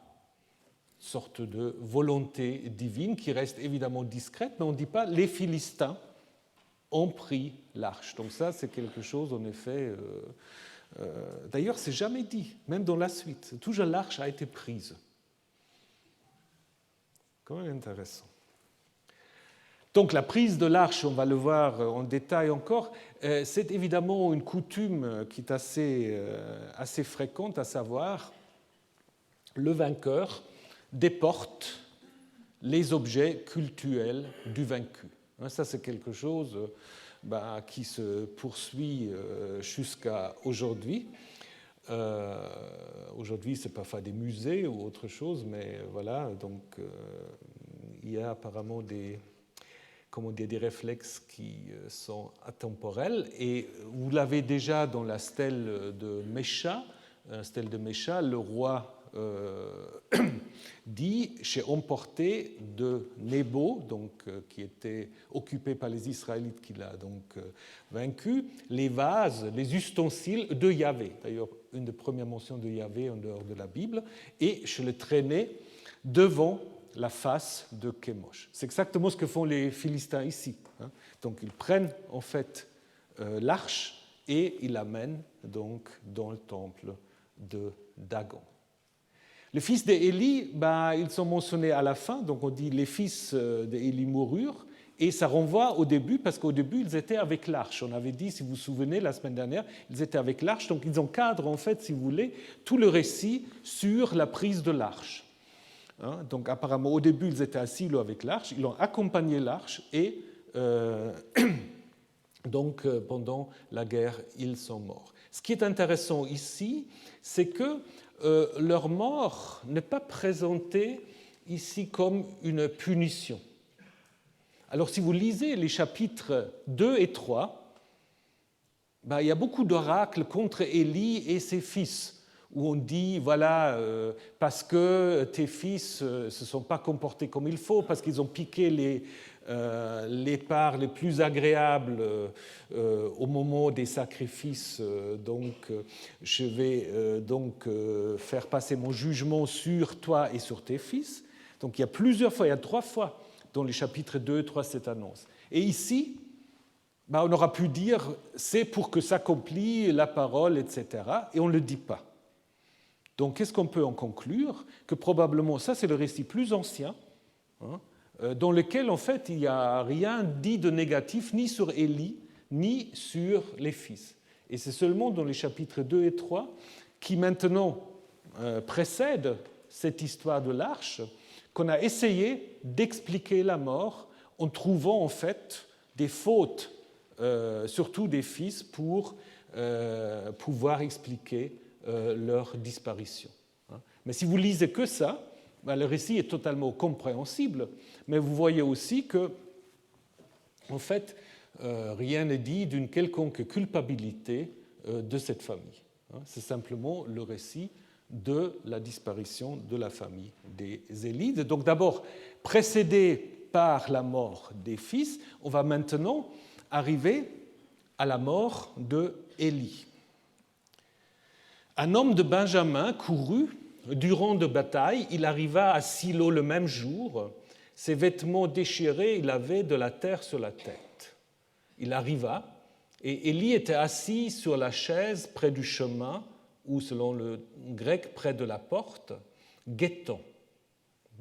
une sorte de volonté divine qui reste évidemment discrète, mais on ne dit pas « les Philistins » ont pris l'arche. Donc ça, c'est quelque chose, en effet... d'ailleurs, c'est jamais dit, même dans la suite. Toujours l'arche a été prise. Quand même intéressant. Donc la prise de l'arche, on va le voir en détail encore, c'est évidemment une coutume qui est assez fréquente, à savoir le vainqueur déporte les objets cultuels du vaincu. Ça, c'est quelque chose qui se poursuit jusqu'à aujourd'hui. Aujourd'hui, c'est parfois des musées ou autre chose, mais voilà, donc il y a apparemment des réflexes qui sont atemporels. Et vous l'avez déjà dans la stèle de Mesha. La stèle de Mesha, le roi dit « J'ai emporté de Nebo, donc, qui était occupé par les Israélites, qu'il a donc vaincu, les vases, les ustensiles de Yahvé. » D'ailleurs, une des premières mentions de Yahvé en dehors de la Bible. Et je le traînais devant la face de Kémosh. C'est exactement ce que font les Philistins ici. Donc, ils prennent en fait l'arche et ils l'amènent donc dans le temple de Dagon. Les fils d'Élie, ils sont mentionnés à la fin, donc on dit les fils d'Élie moururent, et ça renvoie au début, parce qu'au début, ils étaient avec l'arche. On avait dit, si vous vous souvenez, la semaine dernière, ils étaient avec l'arche, donc ils encadrent, en fait, si vous voulez, tout le récit sur la prise de l'arche. Donc apparemment, au début, ils étaient à Silo avec l'arche, ils ont accompagné l'arche, et donc pendant la guerre, ils sont morts. Ce qui est intéressant ici, c'est que leur mort n'est pas présentée ici comme une punition. Alors si vous lisez les chapitres 2 et 3, il y a beaucoup d'oracles contre Élie et ses fils, où on dit, voilà, parce que tes fils ne se sont pas comportés comme il faut, parce qu'ils ont piqué les parts les plus agréables au moment des sacrifices, donc je vais donc faire passer mon jugement sur toi et sur tes fils. Donc il y a plusieurs fois, il y a 3 fois dans les chapitres 2 et 3 cette annonce. Et ici, on aura pu dire c'est pour que s'accomplit la parole, etc. Et on ne le dit pas. Donc qu'est-ce qu'on peut en conclure? Que probablement, ça c'est le récit plus ancien, dans lequel en fait il n'y a rien dit de négatif ni sur Élie, ni sur les fils. Et c'est seulement dans les chapitres 2 et 3 qui maintenant précèdent cette histoire de l'arche qu'on a essayé d'expliquer la mort en trouvant en fait des fautes, surtout des fils, pour pouvoir expliquer leur disparition. Mais si vous lisez que ça, le récit est totalement compréhensible, mais vous voyez aussi que, en fait, rien n'est dit d'une quelconque culpabilité de cette famille. C'est simplement le récit de la disparition de la famille des Zélides. Donc d'abord, précédé par la mort des fils, on va maintenant arriver à la mort de Élie. Un homme de Benjamin courut durant de bataille, il arriva à Silo le même jour, ses vêtements déchirés, il avait de la terre sur la tête. Il arriva, et Élie était assis sur la chaise près du chemin, ou selon le grec, près de la porte, guettant,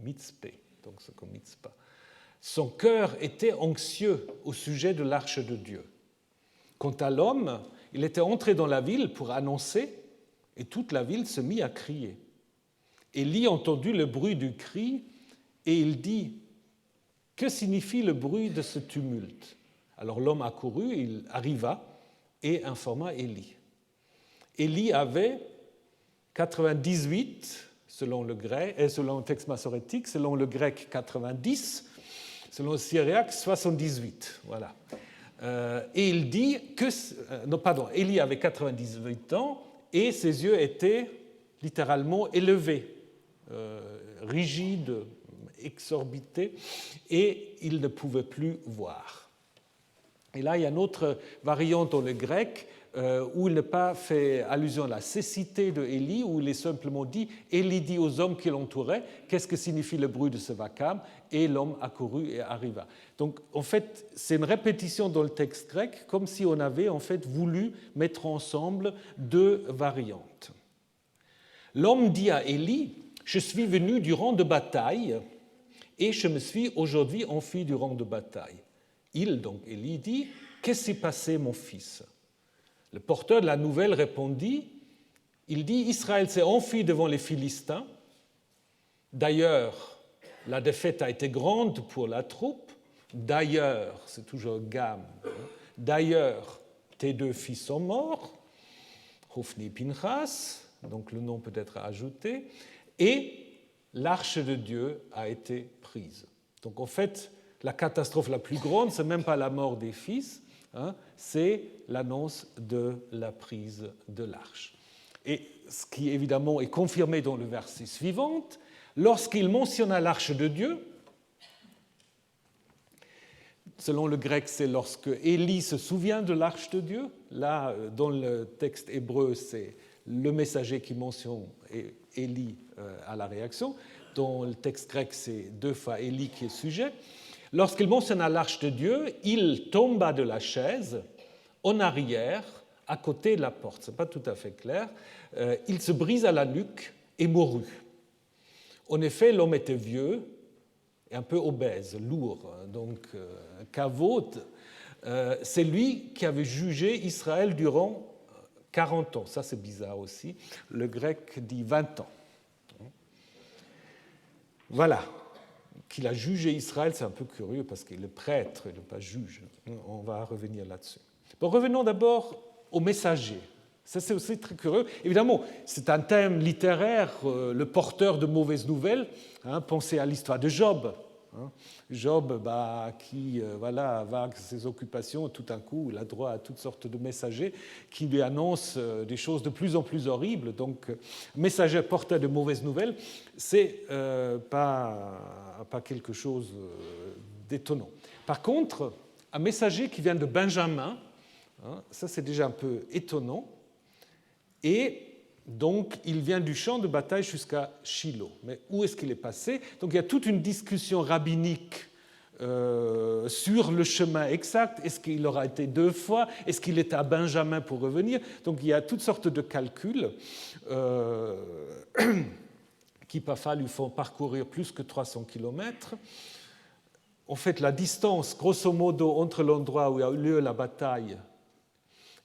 mitzpé, donc c'est comme mitzpah. Son cœur était anxieux au sujet de l'arche de Dieu. Quant à l'homme, il était entré dans la ville pour annoncer, et toute la ville se mit à crier. Élie entendit le bruit du cri, et il dit « Que signifie le bruit de ce tumulte ?» Alors l'homme accourut, il arriva et informa Élie. Élie avait 98, selon le grec, et selon le texte massorétique, selon le grec 90, selon le syriaque 78. Voilà. Et il dit que... non, pardon, Élie avait 98 ans et ses yeux étaient littéralement élevés, rigides, exorbités, et il ne pouvait plus voir. Et là, il y a une autre variante dans le grec où il n'a pas fait allusion à la cécité de Élie, où il est simplement dit « Élie dit aux hommes qui l'entouraient, qu'est-ce que signifie le bruit de ce vacarme ?» Et l'homme accourut et arriva. Donc, en fait, c'est une répétition dans le texte grec, comme si on avait en fait voulu mettre ensemble deux variantes. L'homme dit à Élie « Je suis venu du rang de bataille et je me suis aujourd'hui enfui du rang de bataille. » Il, donc Élie, dit « Qu'est-ce qui s'est passé, mon fils ?» Le porteur de la nouvelle répondit, il dit « Israël s'est enfui devant les Philistins. D'ailleurs, la défaite a été grande pour la troupe. D'ailleurs, c'est toujours gamme. D'ailleurs, tes deux fils sont morts. Hophni et Pinchas, donc le nom peut être ajouté. Et l'arche de Dieu a été prise. » Donc en fait, la catastrophe la plus grande, ce n'est même pas la mort des fils, c'est l'annonce de la prise de l'arche. Et ce qui évidemment est confirmé dans le verset suivant, lorsqu'il mentionna l'arche de Dieu, selon le grec, c'est lorsque Élie se souvient de l'arche de Dieu. Là, dans le texte hébreu, c'est le messager qui mentionne Élie à la réaction. Dans le texte grec, c'est deux fois Élie qui est sujet. Lorsqu'il mentionna l'arche de Dieu, il tomba de la chaise en arrière, à côté de la porte. Ce n'est pas tout à fait clair. Il se brisa la nuque et mourut. En effet, l'homme était vieux et un peu obèse, lourd. Donc, Kavod, c'est lui qui avait jugé Israël durant 40 ans. Ça, c'est bizarre aussi. Le grec dit 20 ans. Voilà. Qu'il a jugé Israël, c'est un peu curieux parce qu'il est prêtre et non pas juge. On va revenir là-dessus. Bon, revenons d'abord au messager. Ça, c'est aussi très curieux. Évidemment, c'est un thème littéraire, le porteur de mauvaises nouvelles. Pensez à l'histoire de Job. Job, qui voilà, va avec ses occupations, tout d'un coup, il a droit à toutes sortes de messagers qui lui annoncent des choses de plus en plus horribles. Donc, messager porteur de mauvaises nouvelles, c'est pas quelque chose d'étonnant. Par contre, un messager qui vient de Benjamin, ça c'est déjà un peu étonnant, et donc il vient du champ de bataille jusqu'à Shiloh. Mais où est-ce qu'il est passé? Donc il y a toute une discussion rabbinique sur le chemin exact. Est-ce qu'il aura été 2 fois? Est-ce qu'il était à Benjamin pour revenir? Donc il y a toutes sortes de calculs qui parfois lui font parcourir plus que 300 km. En fait, la distance, grosso modo, entre l'endroit où a eu lieu la bataille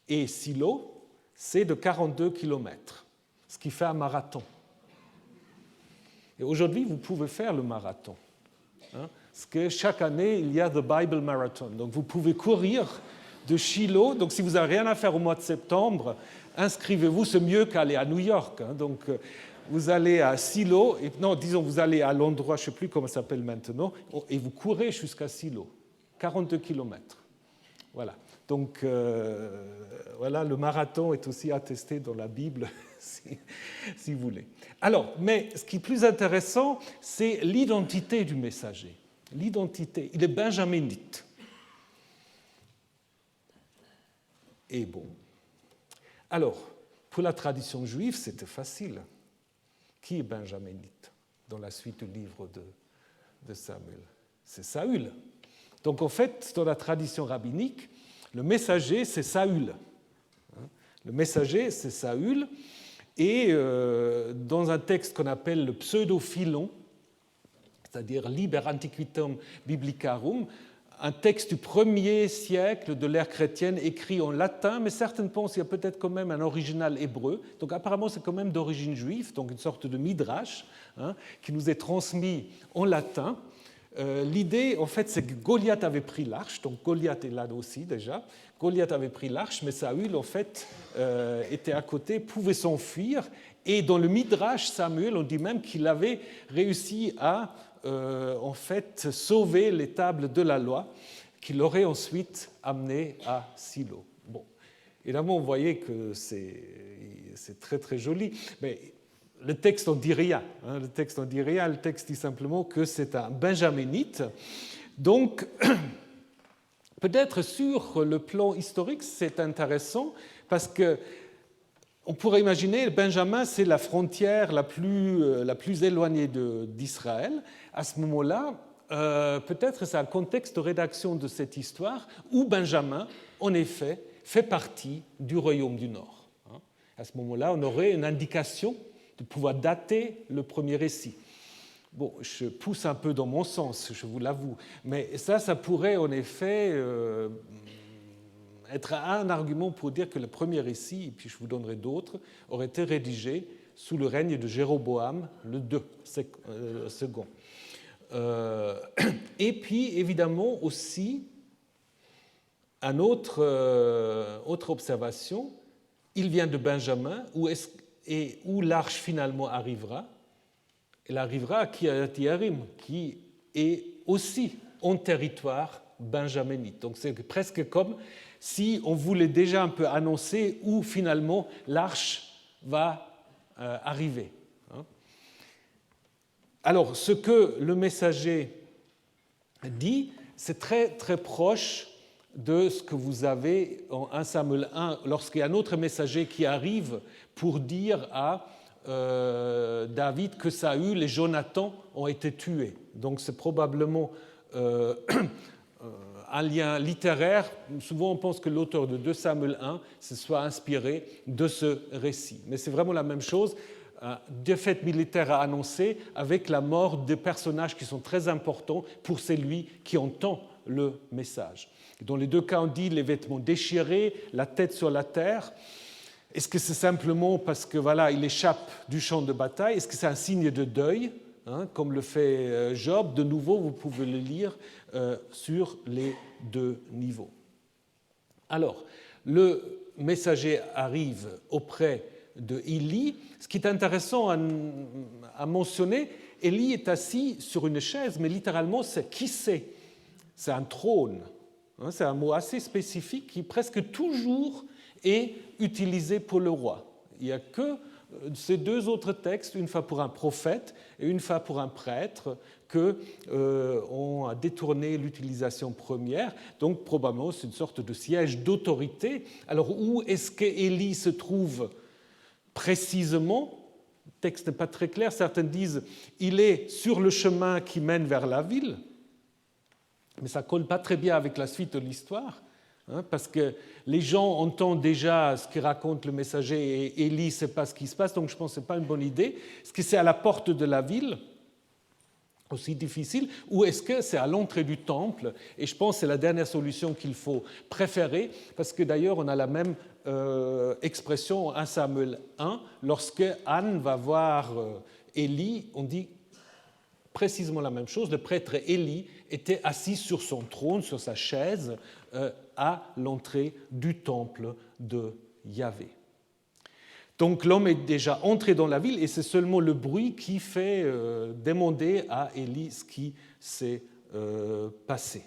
et Shiloh, c'est de 42 km, ce qui fait un marathon. Et aujourd'hui, vous pouvez faire le marathon. Parce que chaque année, il y a The Bible Marathon. Donc, vous pouvez courir de Shiloh. Donc, si vous n'avez rien à faire au mois de septembre, inscrivez-vous, c'est mieux qu'aller à New York. Donc, vous allez à Shiloh, vous allez à l'endroit, je ne sais plus comment ça s'appelle maintenant, et vous courez jusqu'à Shiloh, 42 km. Voilà. Donc, voilà, le marathon est aussi attesté dans la Bible, si vous voulez. Alors, mais ce qui est plus intéressant, c'est l'identité du messager. L'identité, il est benjaminite. Et bon. Alors, pour la tradition juive, c'était facile. Qui est benjaminite dans la suite du livre de Samuel? C'est Saül. Donc, en fait, dans la tradition rabbinique, le messager, c'est Saül. Le messager, c'est Saül. Et dans un texte qu'on appelle le pseudo-philon, c'est-à-dire Liber Antiquitum Biblicarum, un texte du 1er siècle de l'ère chrétienne écrit en latin, mais certains pensent qu'il y a peut-être quand même un original hébreu. Donc apparemment, c'est quand même d'origine juive, donc une sorte de midrash qui nous est transmis en latin. L'idée, en fait, c'est que Goliath avait pris l'arche, donc Goliath est là aussi déjà. Goliath avait pris l'arche, mais Saül, en fait, était à côté, pouvait s'enfuir. Et dans le Midrash Samuel, on dit même qu'il avait réussi à, en fait, sauver les tables de la loi, qu'il aurait ensuite amenées à Shiloh. Bon, évidemment, vous voyez que c'est très, très joli, mais le texte n'en dit rien. Le texte n'en dit rien. Le texte dit simplement que c'est un benjaminite. Donc, peut-être sur le plan historique, c'est intéressant parce que on pourrait imaginer Benjamin, c'est la frontière la plus éloignée d'Israël. À ce moment-là, peut-être c'est un contexte de rédaction de cette histoire où Benjamin, en effet, fait partie du royaume du Nord. À ce moment-là, on aurait une indication de pouvoir dater le premier récit. Bon, je pousse un peu dans mon sens, je vous l'avoue, mais ça pourrait en effet être un argument pour dire que le premier récit, et puis je vous donnerai d'autres, aurait été rédigé sous le règne de Jéroboam le second. Et puis, évidemment, aussi, une autre observation, il vient de Benjamin, où l'arche finalement arrivera. Elle arrivera à Kiriath-Yearim, qui est aussi en territoire benjaminite. Donc c'est presque comme si on voulait déjà un peu annoncer où finalement l'arche va arriver. Alors, ce que le messager dit, c'est très très proche de ce que vous avez en 1 Samuel 1, lorsqu'il y a un autre messager qui arrive pour dire à David que Saül et Jonathan ont été tués. Donc c'est probablement un lien littéraire. Souvent on pense que l'auteur de 2 Samuel 1 se soit inspiré de ce récit. Mais c'est vraiment la même chose. Défaite militaire à annoncer avec la mort de personnages qui sont très importants pour celui qui entend le message. Dans les 2 cas, on dit les vêtements déchirés, la tête sur la terre. Est-ce que c'est simplement parce que voilà, il échappe du champ de bataille? Est-ce que c'est un signe de deuil, comme le fait Job? De nouveau, vous pouvez le lire sur les 2 niveaux. Alors, le messager arrive auprès de Élie. Ce qui est intéressant à mentionner, Élie est assis sur une chaise, mais littéralement, c'est qui c'est? C'est un trône. C'est un mot assez spécifique qui presque toujours est utilisé pour le roi. Il n'y a que ces deux autres textes, une fois pour un prophète et une fois pour un prêtre, qu'on a détourné l'utilisation première. Donc probablement c'est une sorte de siège d'autorité. Alors où est-ce qu'Élie se trouve précisément? Le texte n'est pas très clair. Certains disent il est sur le chemin qui mène vers la ville, mais ça ne colle pas très bien avec la suite de l'histoire. Parce que les gens entendent déjà ce que raconte le messager et Élie ne sait pas ce qui se passe, donc je pense que ce n'est pas une bonne idée. Est-ce que c'est à la porte de la ville, aussi difficile, ou est-ce que c'est à l'entrée du temple? Et je pense que c'est la dernière solution qu'il faut préférer, parce que d'ailleurs on a la même expression en 1 Samuel 1, lorsque Anne va voir Élie, on dit précisément la même chose. Le prêtre Élie était assis sur son trône, sur sa chaise, à l'entrée du temple de Yahvé. Donc l'homme est déjà entré dans la ville et c'est seulement le bruit qui fait demander à Élie ce qui s'est passé.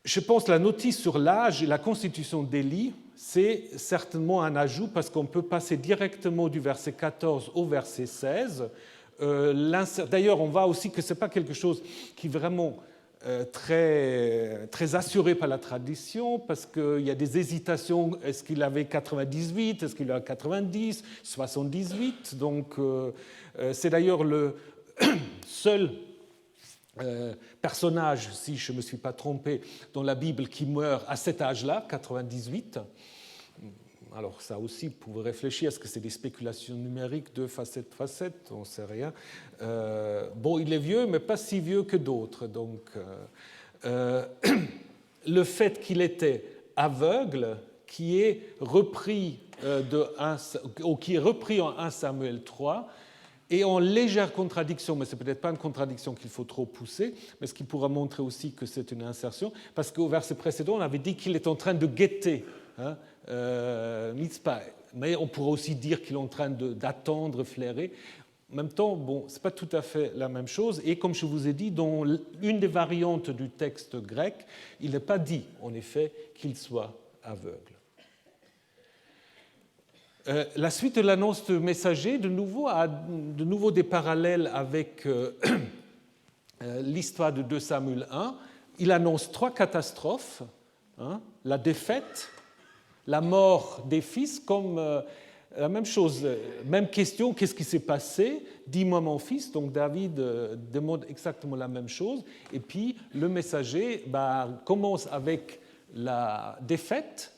Je pense que la notice sur l'âge et la constitution d'Élie, c'est certainement un ajout parce qu'on peut passer directement du verset 14 au verset 16. D'ailleurs, on voit aussi que ce n'est pas quelque chose qui est vraiment très assuré par la tradition, parce qu'il y a des hésitations. Est-ce qu'il avait 98? Est-ce qu'il a 90? 78? Donc, c'est d'ailleurs le seul personnage, si je ne me suis pas trompé, dans la Bible qui meurt à cet âge-là, 98. Alors ça aussi, vous pouvez réfléchir, est-ce que c'est des spéculations numériques, 2 facettes, on ne sait rien. Bon, il est vieux, mais pas si vieux que d'autres. Donc, le fait qu'il était aveugle, qui est repris en 1 Samuel 3, et en légère contradiction, mais ce n'est peut-être pas une contradiction qu'il faut trop pousser, mais ce qui pourra montrer aussi que c'est une insertion, parce qu'au verset précédent, on avait dit qu'il est en train de guetter, Mitzpah, mais on pourrait aussi dire qu'il est en train d'attendre, flairer. En même temps, bon, ce n'est pas tout à fait la même chose, et comme je vous ai dit, dans une des variantes du texte grec, il n'est pas dit, en effet, qu'il soit aveugle. La suite de l'annonce du messager, de nouveau des parallèles avec l'histoire de 2 Samuel 1. Il annonce 3 catastrophes, la défaite, la mort des fils, comme la même chose, même question, qu'est-ce qui s'est passé? Dis-moi mon fils. Donc David demande exactement la même chose. Et puis le messager commence avec la défaite,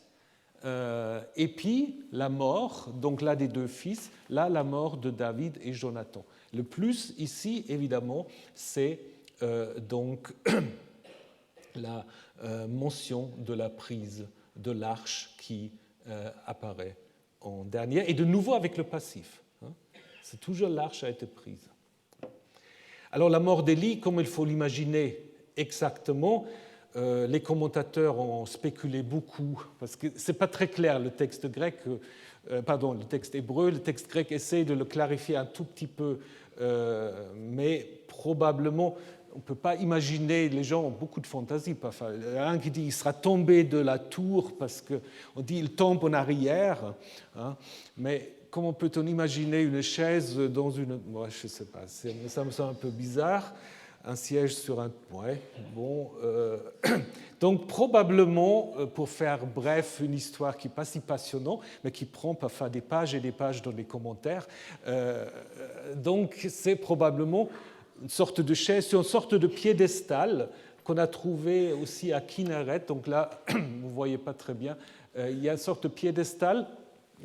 et puis la mort, donc là des 2 fils, là la mort de David et Jonathan. Le plus ici, évidemment, c'est donc la mention de la prise de l'arche qui apparaît en dernier, et de nouveau avec le passif. C'est toujours l'arche a été prise. Alors la mort d'Élie, comme il faut l'imaginer exactement, les commentateurs ont spéculé beaucoup, parce que ce n'est pas très clair le texte grec, le texte hébreu, le texte grec essaie de le clarifier un tout petit peu, mais probablement on ne peut pas imaginer, les gens ont beaucoup de fantaisie. Il y a un qui dit qu'il sera tombé de la tour parce qu'on dit qu'il tombe en arrière, mais comment peut-on imaginer une chaise dans une... Moi, je ne sais pas, ça me semble un peu bizarre. Un siège sur un... Ouais, bon. Donc, probablement, pour faire bref, une histoire qui n'est pas si passionnante, mais qui prend parfois des pages et des pages dans les commentaires. Donc, c'est probablement une sorte de chaise, une sorte de piédestal qu'on a trouvé aussi à Kinneret. Donc là, vous ne voyez pas très bien. Il y a une sorte de piédestal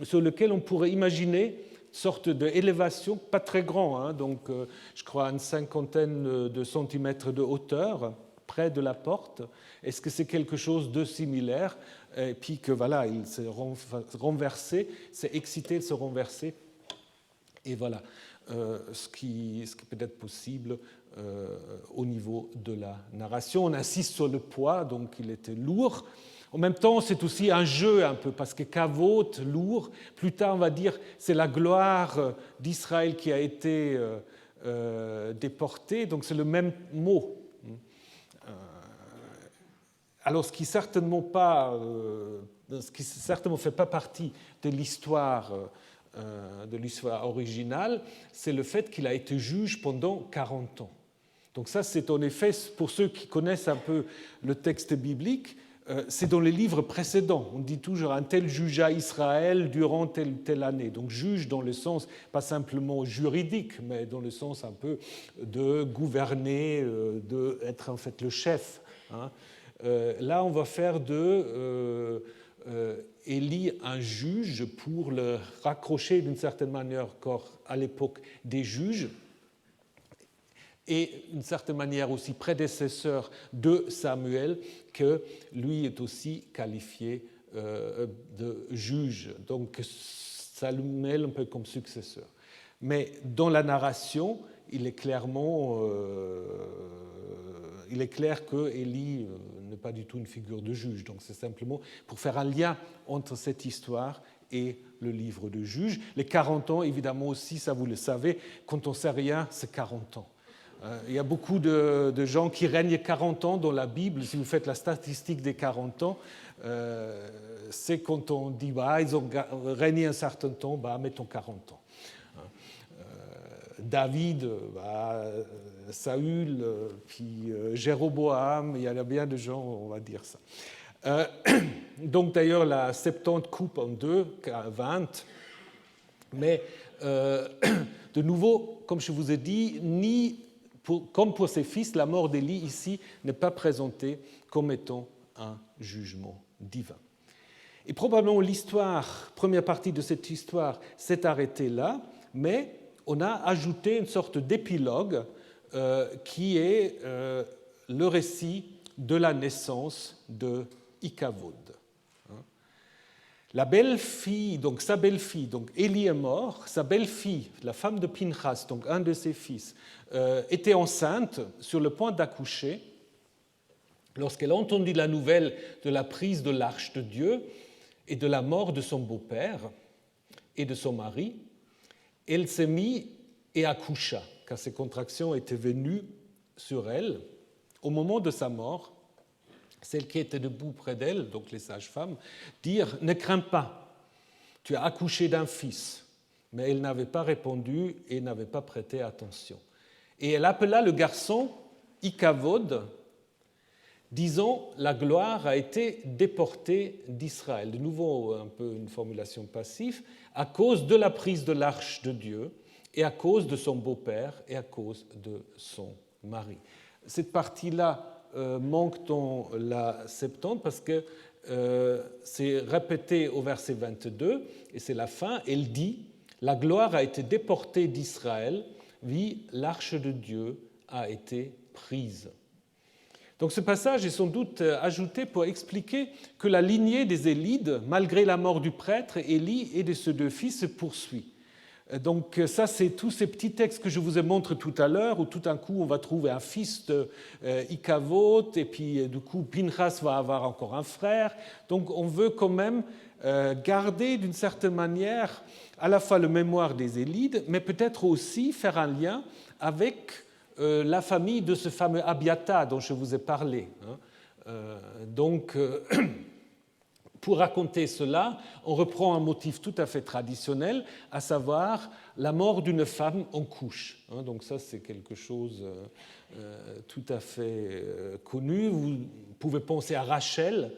sur lequel on pourrait imaginer une sorte d'élévation, pas très grand, donc je crois une 50aine de centimètres de hauteur, près de la porte. Est-ce que c'est quelque chose de similaire? Et puis que voilà, il s'est renversé, s'est excité de se renverser. Et voilà ce qui peut être possible au niveau de la narration. On insiste sur le poids, donc il était lourd. En même temps, c'est aussi un jeu un peu, parce que kavod, lourd, plus tard on va dire c'est la gloire d'Israël qui a été déportée, donc c'est le même mot. Alors ce qui certainement fait pas partie de l'histoire originale, c'est le fait qu'il a été juge pendant 40 ans. Donc ça, c'est en effet, pour ceux qui connaissent un peu le texte biblique, c'est dans les livres précédents. On dit toujours un tel jugea Israël durant telle année. Donc juge dans le sens, pas simplement juridique, mais dans le sens un peu de gouverner, d'être en fait le chef. Là, on va faire de Élie un juge pour le raccrocher d'une certaine manière encore à l'époque des juges, et d'une certaine manière aussi prédécesseur de Samuel, que lui est aussi qualifié de juge. Donc Samuel un peu comme successeur. Mais dans la narration, il est clair que Élie n'est pas du tout une figure de juge. Donc c'est simplement pour faire un lien entre cette histoire et le livre de Juges. Les 40 ans, évidemment aussi, ça vous le savez, quand on ne sait rien, c'est 40 ans. Il y a beaucoup de gens qui règnent 40 ans dans la Bible. Si vous faites la statistique des 40 ans, c'est quand on dit ils ont régné un certain temps, mettons 40 ans. David, Saül, puis Jéroboam, il y a bien de gens, on va dire ça. Donc d'ailleurs, la Septante coupe en deux, 20, mais de nouveau, comme je vous ai dit, comme pour ses fils, la mort d'Élie ici n'est pas présentée comme étant un jugement divin. Et probablement première partie de cette histoire s'est arrêtée là, mais on a ajouté une sorte d'épilogue qui est le récit de la naissance de Ikavod. La belle-fille, donc sa belle-fille, donc Élie est mort, sa belle-fille, la femme de Pinchas, donc un de ses fils, était enceinte, sur le point d'accoucher, lorsqu'elle a entendu la nouvelle de la prise de l'arche de Dieu et de la mort de son beau-père et de son mari. Elle s'est mise et accoucha, car ses contractions étaient venues sur elle. Au moment de sa mort, celles qui étaient debout près d'elle, donc les sages-femmes, dirent « Ne crains pas, tu as accouché d'un fils. » Mais elle n'avait pas répondu et n'avait pas prêté attention. Et elle appela le garçon Ikavod, disant « La gloire a été déportée d'Israël. » De nouveau, un peu une formulation passive, à cause de la prise de l'arche de Dieu et à cause de son beau-père et à cause de son mari. Cette partie-là manque dans la Septante parce que c'est répété au verset 22 et c'est la fin. Elle dit « La gloire a été déportée d'Israël, oui, l'arche de Dieu a été prise. » Donc ce passage est sans doute ajouté pour expliquer que la lignée des Élides, malgré la mort du prêtre, Élie et de ses deux fils, se poursuit. Donc ça, c'est tous ces petits textes que je vous ai montrés tout à l'heure, où tout d'un coup, on va trouver un fils de Ikavod, et puis du coup, Pinchas va avoir encore un frère. Donc on veut quand même garder d'une certaine manière à la fois le mémoire des Élides, mais peut-être aussi faire un lien avec la famille de ce fameux Abiata dont je vous ai parlé. Donc, pour raconter cela, on reprend un motif tout à fait traditionnel, à savoir la mort d'une femme en couche. Donc ça, c'est quelque chose tout à fait connu. Vous pouvez penser à Rachel,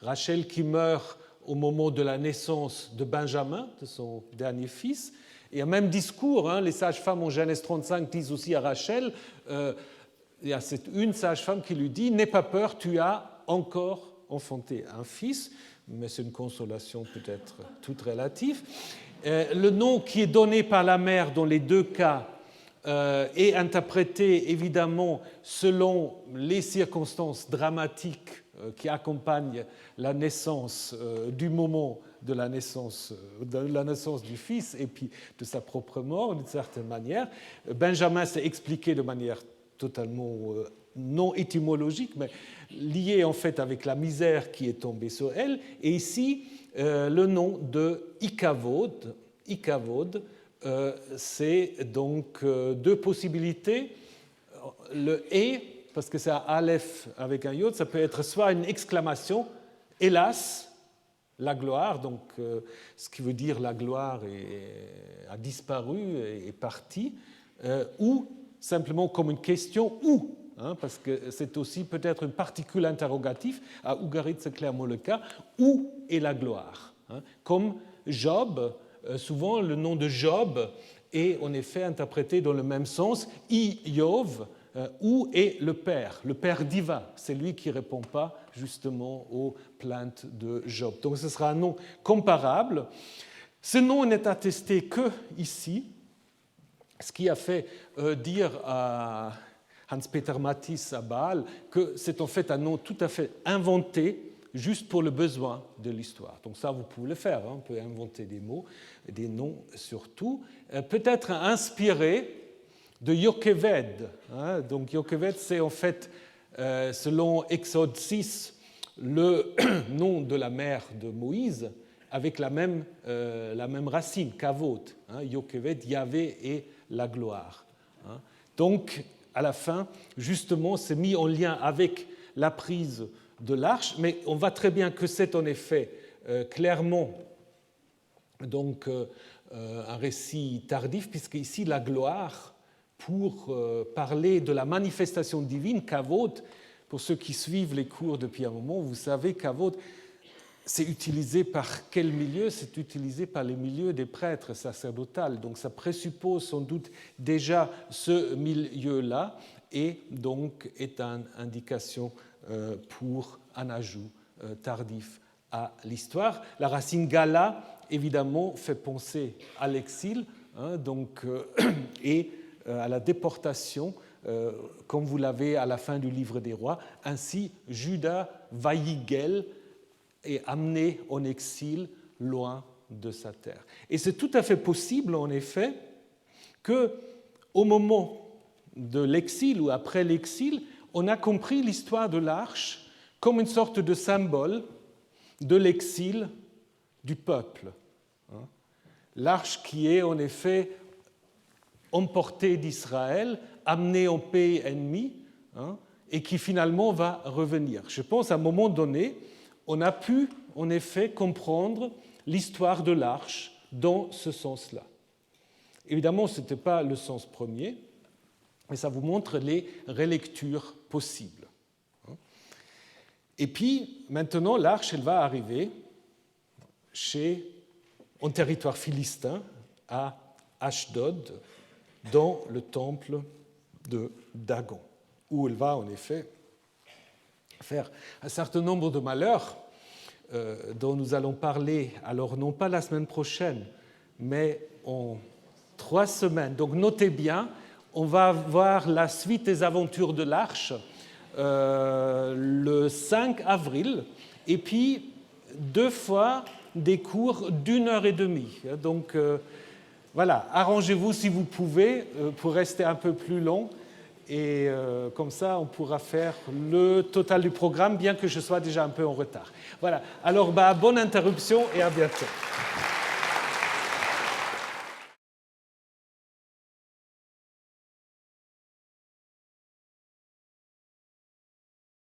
Rachel qui meurt au moment de la naissance de Benjamin, de son dernier fils. Et un même discours, les sages-femmes en Genèse 35 disent aussi à Rachel, il y a une sage-femme qui lui dit « N'aie pas peur, tu as encore enfanté un fils », mais c'est une consolation peut-être toute relative. Le nom qui est donné par la mère dans les deux cas est interprété évidemment selon les circonstances dramatiques qui accompagnent la naissance du moment de la naissance du fils et puis de sa propre mort, d'une certaine manière. Benjamin s'est expliqué de manière totalement non étymologique, mais lié en fait avec la misère qui est tombée sur elle. Et ici, le nom de Ikavod. Ikavod, c'est donc deux possibilités. Le « et », parce que c'est un aleph avec un yod, ça peut être soit une exclamation, hélas, la gloire, donc ce qui veut dire la gloire a disparu, est partie, ou simplement comme une question « où », parce que c'est aussi peut-être une particule interrogative, à Ugarit c'est clairement le cas, où est la gloire, comme Job, souvent le nom de Job est en effet interprété dans le même sens, Iyov, où est le Père divin, c'est lui qui ne répond pas justement aux plaintes de Job. Donc ce sera un nom comparable. Ce nom n'est attesté que ici, ce qui a fait dire à Hans-Peter Matthys à Bâle que c'est en fait un nom tout à fait inventé juste pour le besoin de l'histoire. Donc ça, vous pouvez le faire, on peut inventer des mots, des noms surtout. Peut-être inspiré de Yocheved. Donc Yocheved, c'est en fait, selon Exode 6, le nom de la mère de Moïse, avec la même racine, Kavod. Yocheved, Yahvé et la gloire. Donc, à la fin, justement, c'est mis en lien avec la prise de l'arche, mais on voit très bien que c'est en effet clairement donc, un récit tardif, puisque ici la gloire, pour parler de la manifestation divine, Kavod, pour ceux qui suivent les cours depuis un moment, vous savez, Kavod, c'est utilisé par quel milieu? C'est utilisé par les milieux des prêtres sacerdotaux. Donc ça présuppose sans doute déjà ce milieu-là et donc est une indication pour un ajout tardif à l'histoire. La racine gala, évidemment, fait penser à l'exil et à la déportation, comme vous l'avez à la fin du livre des rois. Ainsi, Juda Vaïgel est amené en exil loin de sa terre. Et c'est tout à fait possible, en effet, qu'au moment de l'exil ou après l'exil, on a compris l'histoire de l'arche comme une sorte de symbole de l'exil du peuple. L'arche qui est en effet emportée d'Israël, amenée en pays ennemi, et qui finalement va revenir. Je pense qu'à un moment donné, on a pu en effet comprendre l'histoire de l'arche dans ce sens-là. Évidemment, ce n'était pas le sens premier, mais ça vous montre les relectures possibles. Et puis, maintenant, l'arche, elle va arriver en territoire philistin, à Ashdod, dans le temple de Dagon, où elle va en effet faire un certain nombre de malheurs dont nous allons parler, alors non pas la semaine prochaine, mais en 3 semaines. Donc notez bien, on va voir la suite des aventures de l'Arche le 5 avril, et puis 2 fois des cours d'1h30. Donc voilà, arrangez-vous si vous pouvez pour rester un peu plus long. Et comme ça, on pourra faire le total du programme, bien que je sois déjà un peu en retard. Voilà, alors bonne interruption et à bientôt.